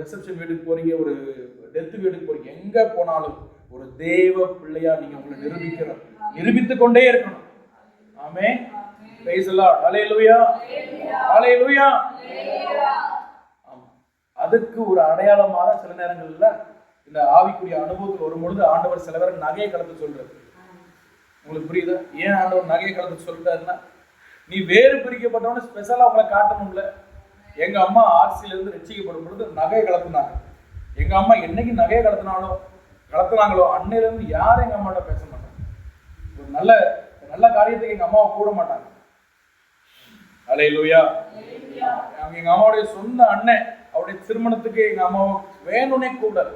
ரிசப்ஷன் வீட்டுக்கு போறீங்க, ஒரு டெத் வீட்டுக்கு போறீங்க, எங்க போனாலும் ஒரு தேவ பிள்ளையா நீங்க உங்களை நிரூபித்துக் கொண்டே இருக்கணும். ஆமென். Praise the Lord. ஹல்லேலூயா. ஹல்லேலூயா. அதுக்கு ஒரு அடையாளமாக சில நேரங்கள்ல இந்த ஆவிக்குரிய அனுபவத்தில் வரும்பொழுது ஆண்டவர் சில பேர் நகையை கலந்து சொல்றாரு. உங்களுக்கு புரியுதா? ஏன் ஆண்டவர் நகையை கலந்து சொல்றாருன்னா, நீ வேறு பிரிக்கப்பட்டவன ஸ்பெஷலா உங்களை காட்டணும்ல. எங்க அம்மா ஆர்சியில இருந்து ரட்சிக்கப்படும் பொழுது நகையை கலத்துனாங்க. எங்க அம்மா என்னைக்கு நகையை கலத்துனாங்களோ அன்னையில இருந்து யாரும் எங்க அம்மாட்ட பேச மாட்டாங்க. ஒரு நல்ல காரியத்துக்கு எங்க அம்மாவை கூட மாட்டாங்க. ஹல்லேலூயா. எங்க அம்மாவுடைய சொந்த அண்ணன் அவருடைய திருமணத்துக்கு எங்க அம்மாவை வேணும்னே கூப்பிடாது.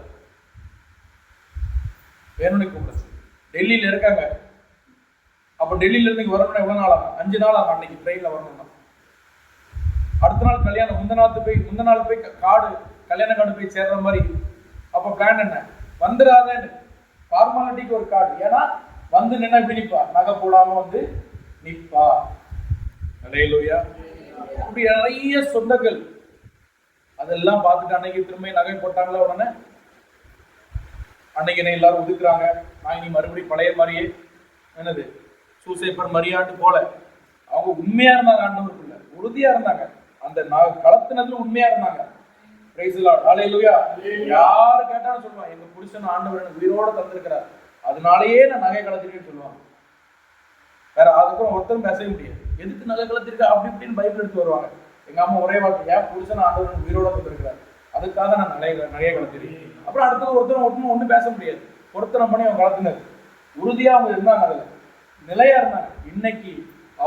டெல்லியில இருக்காங்க. அப்ப டெல்லியில இருந்து வரணும்னா எவ்வளவு நாள் ஆகும்? 5 நாள் ஆகும். அன்னைக்கு ட்ரெயின்ல வரணும்னா அடுத்த நாள் கல்யாணம், முந்த நாள் போய் கல்யாண கார்டு போய் சேர்ற மாதிரி. அப்ப பிளான் என்ன? வந்துடாதேன்னு ஃபார்மாலிட்டிக்கு ஒரு கார்டு. ஏன்னா வந்து நின்னா இப்படி நிப்பா, நகை போடாம வந்து நிப்பா. ஹல்லேலூயா. அப்படி நிறைய சொந்தங்கள் அதெல்லாம் பார்த்துட்டு அன்னைக்கு திரும்ப நகை போட்டாங்களா உடனே அன்னைக்கு என்ன எல்லாரும் ஒதுக்குறாங்க. நான் இனி மறுபடியும் பழைய மாதிரியே என்னது சூசைப்பர் மரியாட்டு போல. அவங்க உண்மையா இருந்தாங்க, ஆண்டவருக்குள்ள உறுதியா இருந்தாங்க, அந்த கலத்தினதுல உண்மையா இருந்தாங்க. Praise the Lord. ஹல்லேலூயா. யாரு கேட்டாலும் சொல்லுவாங்க, எங்க புருஷன் ஆண்டவர் எனக்கு உயிரோட தந்திருக்கிறார், அதனாலேயே நான் நகை கலத்திருக்கேன்னு சொல்லுவாங்க. வேற அதுக்கும் ஒருத்தரும் பேசவே முடியாது. எதுக்கு நகை கலத்திருக்கா அப்படி இப்படின்னு பைபிள் எடுத்து வருவாங்க. எங்க அம்மா ஒரே வார்த்தை, ஏன் புருஷன் ஆண்டவர் உயிரோட தந்திருக்கிறார், அதுக்காக நான் நகையை கலத்திருக்கேன். அப்புறம் அடுத்தது ஒன்றும் பேச முடியாது. பொருத்தனை பண்ணி அவங்க கலத்தினது உறுதியா அவங்க இருந்தாங்க, அதுல நிலையா இருந்தாங்க. இன்னைக்கு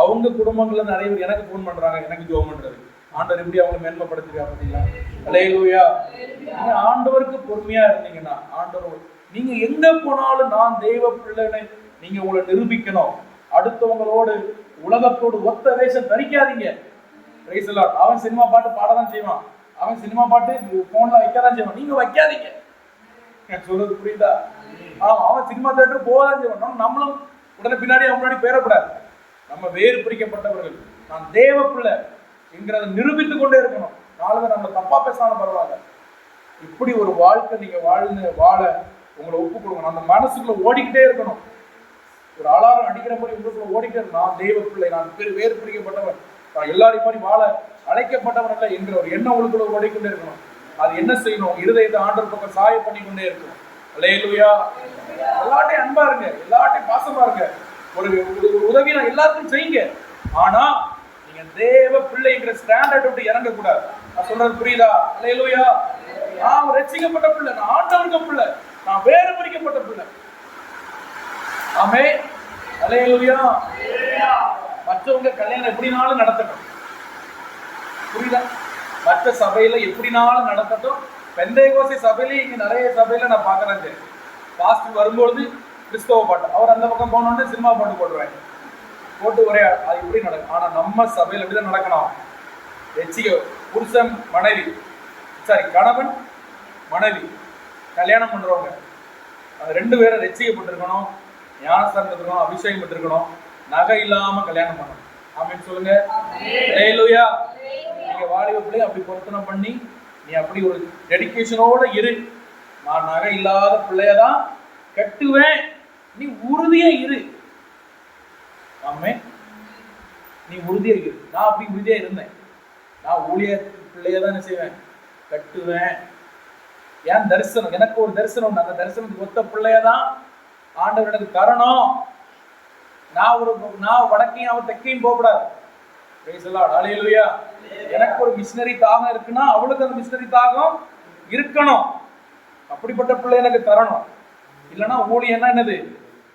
அவங்க குடும்பங்கள்ல நிறைய பேர் எனக்கு போன் பண்றாங்க, எனக்கு ஜெபம் பண்றது. ஆண்டவர் எப்படி அவங்க மேன்மைப்படுத்திருக்கா பார்த்தீங்களா? ஹல்லேலூயா. நீங்க ஆண்டவருக்கு பொறுமையா இருந்தீங்கன்னா, ஆண்டவர் நீங்க எங்க போனாலும் நான் தெய்வ பிள்ளைன்னு நீங்க உங்களை நிரூபிக்கணும். அடுத்தவங்களோடு உலகத்தோடு ஒத்த வேஷம் தரிக்காதீங்க. Praise the Lord. அவன் சினிமா பாட்டு பாடதான் செய்வான், அவன் சினிமா பாட்டு போன்ல வைக்கதான் செய்வான், நீங்க வைக்காதீங்க. சொல்றது புரியுதா? அவன் சினிமா தியேட்டர் போகதான் செய்வான். நம்மளும் உடனே பின்னாடி அவங்க முன்னாடி பேரக்கூடாது. நம்ம வேறு பிரிக்கப்பட்டவர்கள், நான் தேவ பிள்ளை என்கிறத நிரூபித்துக் கொண்டே இருக்கணும். நாலு பேர் நம்ம தப்பா பேசினாலும் பரவாயில்ல. இப்படி ஒரு வாழ்க்கை நீங்க வாழ உங்களை ஒப்பு கொடுக்கணும். அந்த மனசுக்குள்ள ஓடிக்கிட்டே இருக்கணும். ஒரு அலாரம் அடிக்கிற மாதிரி உங்களுக்குள்ள ஓடிக்கிட்டே இருக்கணும். நான் தெய்வ பிள்ளை, நான் வேறு பிரிக்கப்பட்டவன், நான் எல்லாரையும் மாதிரி வாழ அழைக்கப்பட்டவன் இல்லை என்கிற ஒரு எண்ணம் உங்களுக்குள்ள ஓடிக்கொண்டே இருக்கணும். அது என்ன செய்யணும்? இருதயத்தை ஆண்டவர் பக்கம் சாய பண்ணி கொண்டே இருக்கணும். ஹல்லேலூயா. எல்லாட்டையும் அன்பா இருங்க, எல்லாட்டையும் பாசமா இருங்க. ஒரு உதவி நான் எல்லாருக்கும் செய்யுங்க. ஆனா நீங்க தேவ பிள்ளைங்கிற ஸ்டாண்டர்ட் விட்டு இறங்க கூடாது. நான் சொல்றது புரியுதா? ஹல்லேலூயா. நான் ரட்சிக்கப்பட்ட பிள்ளை, நான் ஆண்டவருக்கு பிள்ளை, நான் வேறு பிரிக்கப்பட்ட பிள்ளை. ஆமென். ஹல்லேலூயா. மற்றவங்க கல்யாணம் எப்படினாலும் நடத்தட்டும், புரியுதா? மற்ற சபையில எப்படினாலும் நடத்தட்டும். பெந்தேகோஸ்தே சபையில இங்க நிறைய சபையில நான் பாக்குறேன், பாஸ்டர் வரும்போது கிறிஸ்தவ பாட்டு, அவர் அந்த பக்கம் போனோடனே சினிமா பாட்டு போட்டுருவாங்க, போட்டு ஒரே அது எப்படி நடக்கும். ஆனா நம்ம சபையில எப்படிதான் நடக்கணும்? புருஷன் மனைவி, கணவன் மனைவி கல்யாணம் பண்றவங்க அது 2 பேரும் ரட்சிக்கப்பட்டிருக்கணும், ஞானஸ்தானம் இருக்கணும், அபிஷேகம் பெற்றிருக்கணும், நகை இல்லாம கல்யாணம் பண்ணணும். ஆமென் சொல்லுங்க. ஹல்லேலூயா. நீங்க வாலிப பிள்ளை அப்படி பொருத்தனை பண்ணி நீ அப்படி ஒரு டெடிகேஷனோட இரு. நான் நகை இல்லாத பிள்ளையதான் கட்டுவேன், நீ உறுதியா இரு. ஆமென். நீ உறுதியா இரு. நான் அப்படி உறுதியா இருந்தேன். நான் ஊழிய பிள்ளையதான் என்ன செய்வேன்? கட்டுவேன். ஏன் தரிசனம், எனக்கு ஒரு தரிசனம், அந்த தரிசனத்துக்கு ஒத்த பிள்ளையதான் ஆண்டவர் எனக்கு தரணும். நான் வடக்கையும் அவன் தெற்கையும் போகக்கூடாது. Praise the Lord. ஹல்லேலூயா. எனக்கு ஒரு மிஷனரி தாகம் இருக்குன்னா அவளுக்கு அந்த மிஷனரி தாகம் இருக்கணும். அப்படிப்பட்ட பிள்ளை எனக்கு தரணும். இல்லைன்னா ஊழியன்னா என்னது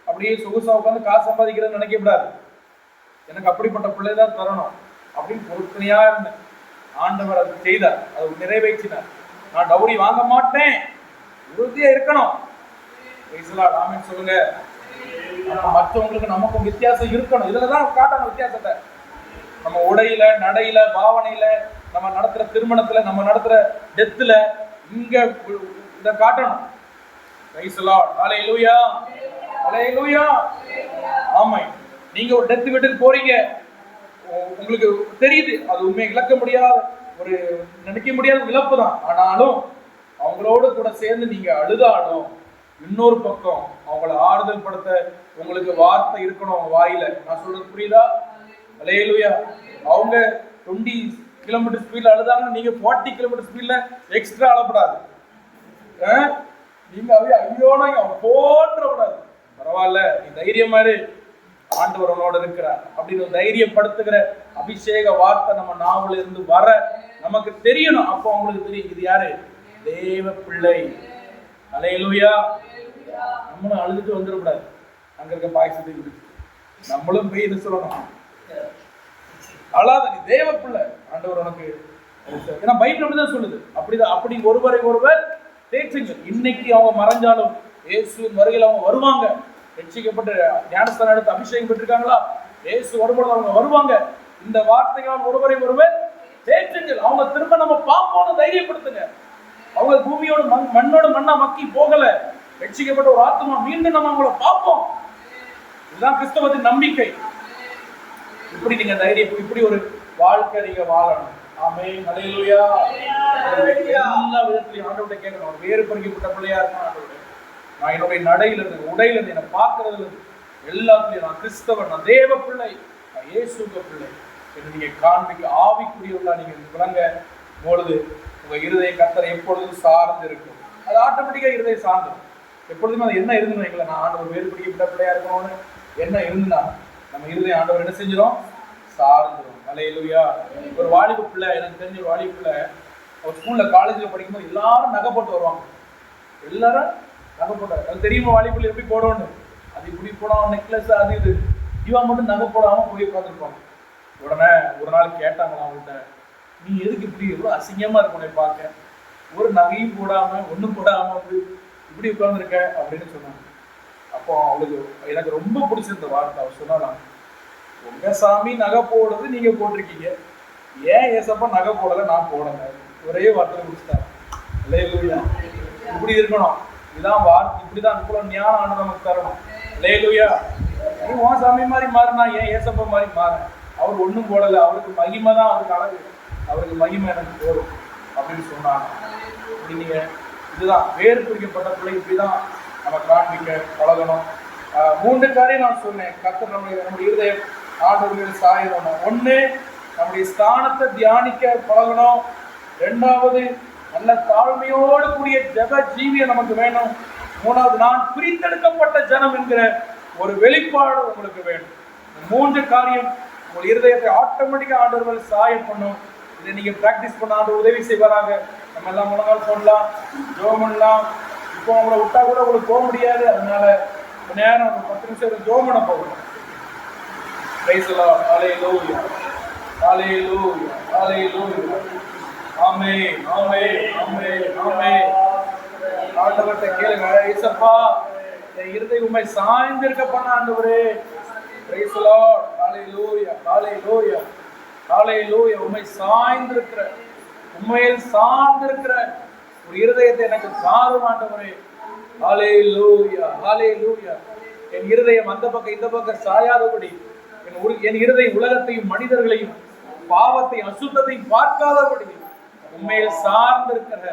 அப்படியே சொகுசா உட்காந்து காசு சம்பாதிக்கிறது நினைக்க கூடாது. எனக்கு அப்படிப்பட்ட பிள்ளை தான் தரணும் அப்படின்னு பொறுத்தனையா இருந்தேன். ஆண்டவர் அது செய்தார், அது நிறைவேற்றினார். நான் டவுரி வாங்க மாட்டேன், உறுதியா இருக்கணும். Price the Lord. ஆமென் சொல்லுங்க. மற்றவங்களுக்கு நமக்கும் வித்தியாசம் இருக்கணும். இதுலதான் காட்டணும் வித்தியாசத்தை. நம்ம உடையில, நடையில, பாவனையில, நம்ம நடத்துற திருமணத்துல, நம்ம நடத்துற டெத்துல, இங்க இத காட்டணும். Praise the Lord. Hallelujah. Hallelujah. ஆமை. நீங்க ஒரு டெத் வீட்டுக்கு போறீங்க, உங்களுக்கு தெரியுது அது உண்மை இழக்க முடியாத ஒரு நினைக்க முடியாத இழப்பு தான். ஆனாலும் அவங்களோட கூட சேர்ந்து நீங்க அழுதாலும் இன்னொரு பக்கம் அவங்கள ஆறுதல் படுத்த உங்களுக்கு வார்த்தை இருக்கணும் அவங்க வாயில. நான் சொல்றது புரியுதா? ஹல்லேலூயா. அவங்க 20 கிலோமீட்டர் ஸ்பீட்ல அழுதாங்க, நீங்க 40 கிலோமீட்டர் ஸ்பீட்ல எக்ஸ்ட்ரா அழப்படாது. நீங்க ஐயோனா போன்றக்கூடாது. பரவாயில்ல, நீ தைரியமா இரு, ஆண்டவர் உன்னோட இருக்கிறார் அப்படின்னு தைரியப்படுத்துகிற அபிஷேக வார்த்தை நம்ம நாவல இருந்து வர நமக்கு தெரியணும். அப்போ அவங்களுக்கு தெரியும் இது யாரு? தேவ பிள்ளை. ஹல்லேலூயா. நம்மளும் அழுதுட்டு வந்துடக்கூடாது. அங்க இருக்க பாயசத்தை நம்மளும் போய் என்ன சொல்லணும்? அழாத, நீ தேவ பிள்ளை, ஆண்டவர் உனக்கு. ஏன்னா பைபிள் அப்படிதான் சொல்லுது. அப்படிதான், அப்படி ஒருவரை ஒருவர் தேற்றுங்கள். இன்னைக்கு அவங்க மறைஞ்சாலும் இயேசுவின் வருகையில் அவங்க வருவாங்க. ரட்சிக்கப்பட்டு ஞானஸ்தானம் எடுத்து அபிஷேகம் பெற்றிருக்காங்களா? இயேசு வரும்போது அவங்க வருவாங்க. இந்த வார்த்தைகளால் ஒருவரை ஒருவர் தேற்றுங்கள். அவங்க திரும்ப நம்ம பார்ப்போம்னு தைரியப்படுத்துங்க. அவங்க பூமியோட மண்ணோட மண்ணா மக்கி போகல. ரட்சிக்கப்பட்ட ஒரு ஆத்மா மீண்டும் நம்ம அவங்கள பார்ப்போம். இதுதான் கிறிஸ்தவத்தின் நம்பிக்கை. இப்படி நீங்க தைரியம், இப்படி ஒரு வாழ்க்கை நீங்க வாழணும். ஆமென். ஹல்லேலூயா. எல்லா விதத்திலையும் ஆண்டவர்கிட்ட கேட்கணும். வேறு பறிக்கப்பட்ட பிள்ளையா இருக்கணும். ஆண்டவரே, நான் என்னுடைய நடையில இருந்து, உடையில இருந்து, என்னை பார்க்கறதுல இருந்து எல்லாத்துலயும் நான் கிறிஸ்தவன், நான் தேவ பிள்ளை, நான் இயேசுவின் பிள்ளை என்று நீங்க காண்பிக்க ஆவிக்குரியவர்களா நீங்க விளங்க பொழுது உங்க இருதய கர்த்தரை எப்பொழுதும் சார்ந்து இருக்கும். அது ஆட்டோமேட்டிக்கா இருதயம் சார்ந்துடும். எப்பொழுதுமே அது என்ன இருந்துன்னு வைக்கல, நான் ஆண்டவர் வேறு பிடிக்கப்பட்ட பிள்ளையா இருக்கணும்னு என்ன இருந்துன்னா நம்ம இருதயம் ஆண்டவர் என்ன செஞ்சிடும்? சார்ந்துடும். ஹல்லேலூயா. ஒரு வாலிப பிள்ளை, எனக்கு தெரிஞ்ச ஒரு வாலிப பிள்ளை, ஒரு ஸ்கூல்ல காலேஜ்ல படிக்கும்போது எல்லாரும் நகை போட்டு வருவாங்க. எல்லாரும் நகை போட்டாங்க. அது தெரியுமா வாலிபுள்ள எப்படி போடணும்? அது இப்படி போடாம நெக்லஸ் அது இது. இவன் மட்டும் நகை போடாம போய் உட்காந்துருப்பாங்க. உடனே ஒரு நாள் கேட்டாங்களா அவங்கள்ட்ட, நீ எதுக்கு இப்படி எவ்வளவு அசிங்கமா இருக்கணும் பார்க்க, ஒரு நகையும் போடாம ஒண்ணும் போடாம வந்து இப்படி உட்கார்ந்துருக்க அப்படின்னு சொன்னாங்க. அப்போ அவளுக்கு எனக்கு ரொம்ப பிடிச்சிருந்த வார்த்தை. அவர் சொன்னாலாம், உங்க சாமி நகை போடுறது நீங்க போட்டிருக்கீங்க, ஏன் ஏசப்பா நகை போடல, நான் போடல. ஒரே வார்த்தை முடிச்சுட்டாங்க. ஹல்லேலூயா. இப்படி இருக்கணும். இதுதான் வார்த்தை. இப்படிதான் அனுப்புல ஞான ஆண்டு நமக்கு தரணும். ஹல்லேலூயா. நீ உன் சாமி மாதிரி மாறினா ஏன் ஏசப்பா மாதிரி மாற? அவர் ஒன்றும் போடல, அவருக்கு மகிமை தான் அவருக்கு அழகு, அவருக்கு மகிமை எனக்கு போடும் அப்படின்னு சொன்னாங்க. இப்படி நீங்க இதுதான் வேறு பிடிக்கப்பட்ட பிள்ளை, இப்படிதான் நம்ம காண்பிக்க பழகணும். 3 காரியம் நான் சொன்னேன். கர்த்தர் நம்முடைய இருதயம் ஆண்டவர்கள் சாயணும். 1, நம்முடைய ஸ்தானத்தை தியானிக்க பழகணும். 2வது, நல்ல தாழ்மையோடு கூடிய ஜெப ஜீவியம் நமக்கு வேணும். 3வது, நான் பிரித்தெடுக்கப்பட்ட ஜனம் என்கிற ஒரு வெளிப்பாடு உங்களுக்கு வேணும். 3 காரியம் உங்கள் இருதயத்தை ஆட்டோமேட்டிக்கா ஆண்டவர்கள் சாய பண்ணும். இதை நீங்க பிராக்டிஸ் பண்ண ஆண்டு உதவி செய்வாராங்க. நம்ம எல்லாம் முழங்கால் போடலாம், ஜெபம் பண்ணலாம். இப்போ உங்களை விட்டா கூட உங்களுக்கு போக முடியாது. அதனால நேரம் ஒரு 10 நிமிஷம் ஜெபம் பண்ண போகணும். Praise the Lord. ஹல்லேலூயா. ஹல்லேலூயா. ஹல்லேலூயா. ஆமென். ஆமென். ஆமென். ஆமென். ஆண்டவர்கிட்ட கேளுங்க, இயேசப்பா என் இருதயம் உம்மை சாய்ந்திருக்க பண்ண ஆண்டவரே. Praise the Lord. ஹல்லேலூயா. ஹல்லேலூயா. ஹல்லேலூயா. உம்மை சாய்ந்திருக்கிற, உம்மையில் சார்ந்திருக்கிற ஒரு இருதயத்தை எனக்கு தாரும் ஆண்டவரே. ஹல்லேலூயா. ஹல்லேலூயா. என் இருதயம் அந்த பக்கம் இந்த பக்கம் சாயாதபடி, என் இருதயம் உலகத்தையும் மனிதர்களையும் பாவத்தையும் அசுத்தத்தையும் பார்க்காதபடி உண்மையில் சார்ந்திருக்கிற,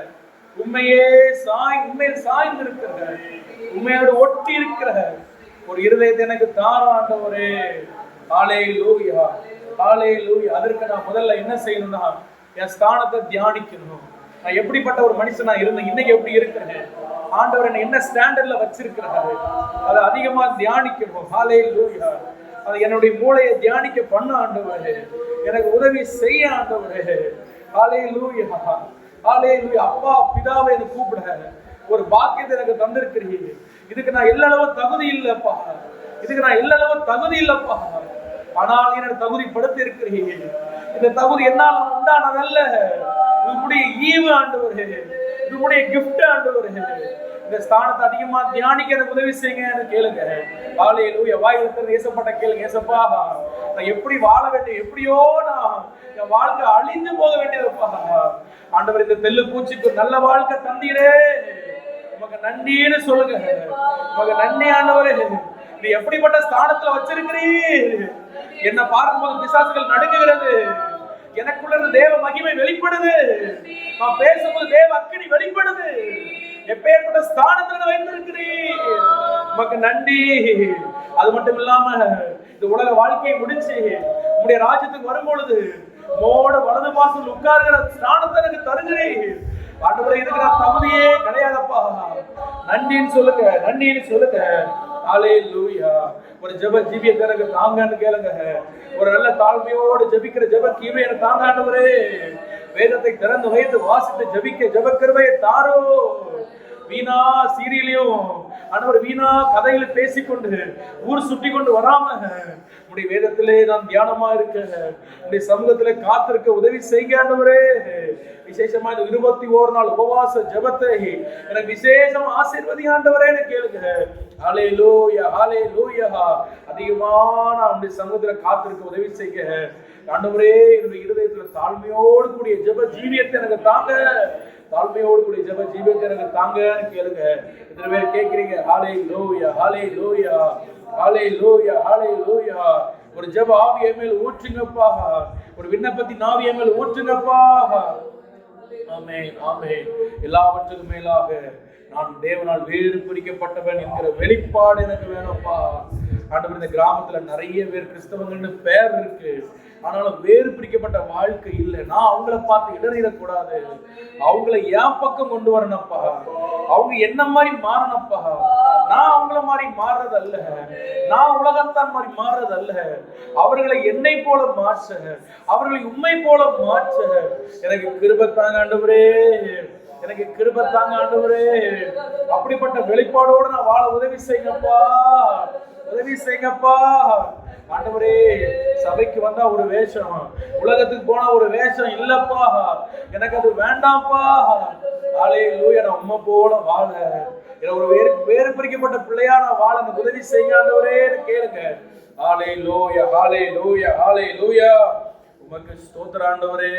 உண்மையில் சாய்ந்திருக்கிற, உண்மையோடு ஒட்டி இருக்கிற ஒரு இருதயத்தை எனக்கு தாரும் ஆண்டவரே. ஹல்லேலூயா. ஹல்லேலூயா. அதற்கு நான் முதல்ல என்ன செய்யணும்னா, என் ஸ்தானத்தை தியானிக்கணும். நான் எப்படிப்பட்ட ஒரு மனுஷனா இருந்தேன், இன்னைக்கு எப்படி இருக்கிறேன், ஆண்டவர் என்ன என்ன ஸ்டாண்டர்ட்ல வச்சிருக்கிறாரு, அதை அதிகமா தியானிக்கணும். ஹல்லேலூயா. அது என்னுடைய மூளையை தியானிக்க பண்ண ஆண்டவரே, எனக்கு உதவி செய்ய ஆண்டவரே. ஹல்லேலூயா. ஹல்லேலூயா. அப்பா பிதாவை எனக்கு கூப்பிட ஒரு பாக்கியத்தை எனக்கு தந்திருக்கிறீங்க. இதுக்கு நான் எல்லளவு தகுதி இல்லப்பா, இதுக்கு நான் எல்லளவு தகுதி இல்லப்பா, ஆனால் என்னோட தகுதிப்படுத்தி இருக்கிறீங்க. இந்த தகுதி என்னால் உண்டானதல்ல, உங்களுடைய ஈவு ஆண்டவரே, உங்களுடைய கிஃப்ட் ஆண்டவரே. இந்த ஸ்தானத்தை அதிகமா தியானிக்க எனக்கு உதவி செய்யுங்க எனக்கு கேளுங்க. ஹல்லேலூயா. வாயில திறந்து ஏசப்பட்ட கேளுங்க, ஏசப்பா நான் எப்படி வாழ வேண்டும், எப்படியோ நான் என் வாழ்க்கை அழிந்து போக வேண்டியதுப்பா. ஆண்டவர் இந்த தெல்லு பூச்சிக்கு நல்ல வாழ்க்கை தந்தீரே, உமக்கு நன்றின்னு சொல்லுங்க. உமக்கு நன்றி ஆண்டவரே. நீ எப்படிப்பட்ட ஸ்தானத்துல வச்சிருக்கிறீர். என்ன பார்க்கும்போது பிசாசுகள் நடுங்குகிறது. எனக்குள்ள இருந்து தேவ மகிமை வெளிப்படுது. நான் பேசும்போது தேவ அக்கினி வெளிப்படுது. எப்பேற்பட்ட ஸ்தானத்துல வைத்திருக்கிறீர். உமக்கு நன்றி. அது மட்டும் இல்லாம இந்த உலக வாழ்க்கையை முடிச்சு உங்களுடைய ராஜ்யத்துக்கு வரும்பொழுது மோட வலது பாசத்தில் உட்கார்கிற ஸ்தானத்தை எனக்கு தருகிறீர். ஆண்டவரே, இருக்கிற தகுதியே கிடையாதப்பா. நன்றின்னு சொல்லுங்க, நன்றின்னு சொல்லுங்க. ஹல்லேலூயா. ஒரு ஜெப ஜீவியத்தை எனக்கு தாங்கன்னு கேளுங்க. ஒரு நல்ல தாழ்மையோடு ஜெபிக்கிற ஜெப கிருபை எனக்கு தாங்க ஆண்டவரே. வேதத்தை திறந்து வைத்து வாசித்து ஜெபிக்க ஜெப கிருபையை தாரோ. வீணா சீரியலையும் ஆண்டவர் வீணா கதைகளை பேசிக்கொண்டு ஊர் சுற்றி கொண்டு வராம உடைய வேதத்திலே நான் தியானமா இருக்க, உடைய சமூகத்திலே காத்திருக்க உதவி செய்ய ஆண்டவரே. விசேஷமா இந்த 21 நாள் உபவாச ஜெபத்தை எனக்கு விசேஷமா ஆசீர்வதி ஆண்டவரே கேளுங்க. ஹல்லேலூயா, ஹல்லேலூயா. அதிகமான உடைய சமூகத்திலே காத்திருக்க உதவி செய்ய ஆண்டவரே. என்னுடைய இருதயத்துல தாழ்மையோடு கூடிய ஜெப ஜீவியத்தை எனக்கு தாங்க. தாழ்மையோடு கூடிய ஜெப ஜீவியத்தை எனக்கு தாங்கன்னு கேளுங்க. இத்தனை பேர் கேட்கிறீங்க. ஹல்லேலூயா, ஹல்லேலூயா, ஹல்லேலூயா, ஹல்லேலூயா. ஒரு ஜெப ஆவியை மேல் ஊற்றுங்கப்பா. ஒரு விண்ணப்பத்தின் ஆவியை மேல் ஊற்றுங்கப்பா. ஆமென், ஆமென். எல்லாவற்றுக்கும் மேலாக நான் தேவனால் வேறு பிரிக்கப்பட்டவன் என்கிற வெளிப்பாடு எனக்கு வேணும்ப்பா. ஆண்டவர், இந்த கிராமத்துல நிறைய பேர் கிறிஸ்தவங்கன்னு பேர் இருக்கு, ஆனாலும் வேறு பிரிக்கப்பட்ட வாழ்க்கை இல்லை. நான் அவங்கள பார்த்து இடறிடக்கூடாது. அவங்கள என் பக்கம் கொண்டு வரணும்ப்பா. அவங்க என்ன மாதிரி மாறணும்ப்பா. நான் அவங்கள மாதிரி மாறுறது அல்ல, நான் உலகத்தான் மாதிரி மாறுறது அல்ல. அவர்களை என்னை போல மாற்ற, அவர்களை உண்மை போல மாற்ற எனக்கு கிருபை தாங்க ஆண்டவரே. எனக்கு கிருபை தாங்க ஆண்டவரே. அப்படிப்பட்ட வெளிப்பாடோடு நான் வாழ உதவி செய்யுங்கப்பா, உதவி செய்யுங்கப்பா ஆண்டவரே. சபைக்கு வந்தா ஒரு வேஷம், உலகத்துக்கு போனா ஒரு வேஷம் இல்லப்பா. எனக்கு அது வேண்டாம்ப்பா. ஹல்லேலூயா. நான் உம்மை போல வாழ, ஒரு வேறு பிரிக்கப்பட்ட பிள்ளையா நான் வாழ எனக்கு உதவி செய்ய ஆண்டவரே கேளுங்க. ஹல்லேலூயா, ஹல்லேலூயா, ஹல்லேலூயா. உமக்கு ஸ்தோத்திரம் ஆண்டவரே.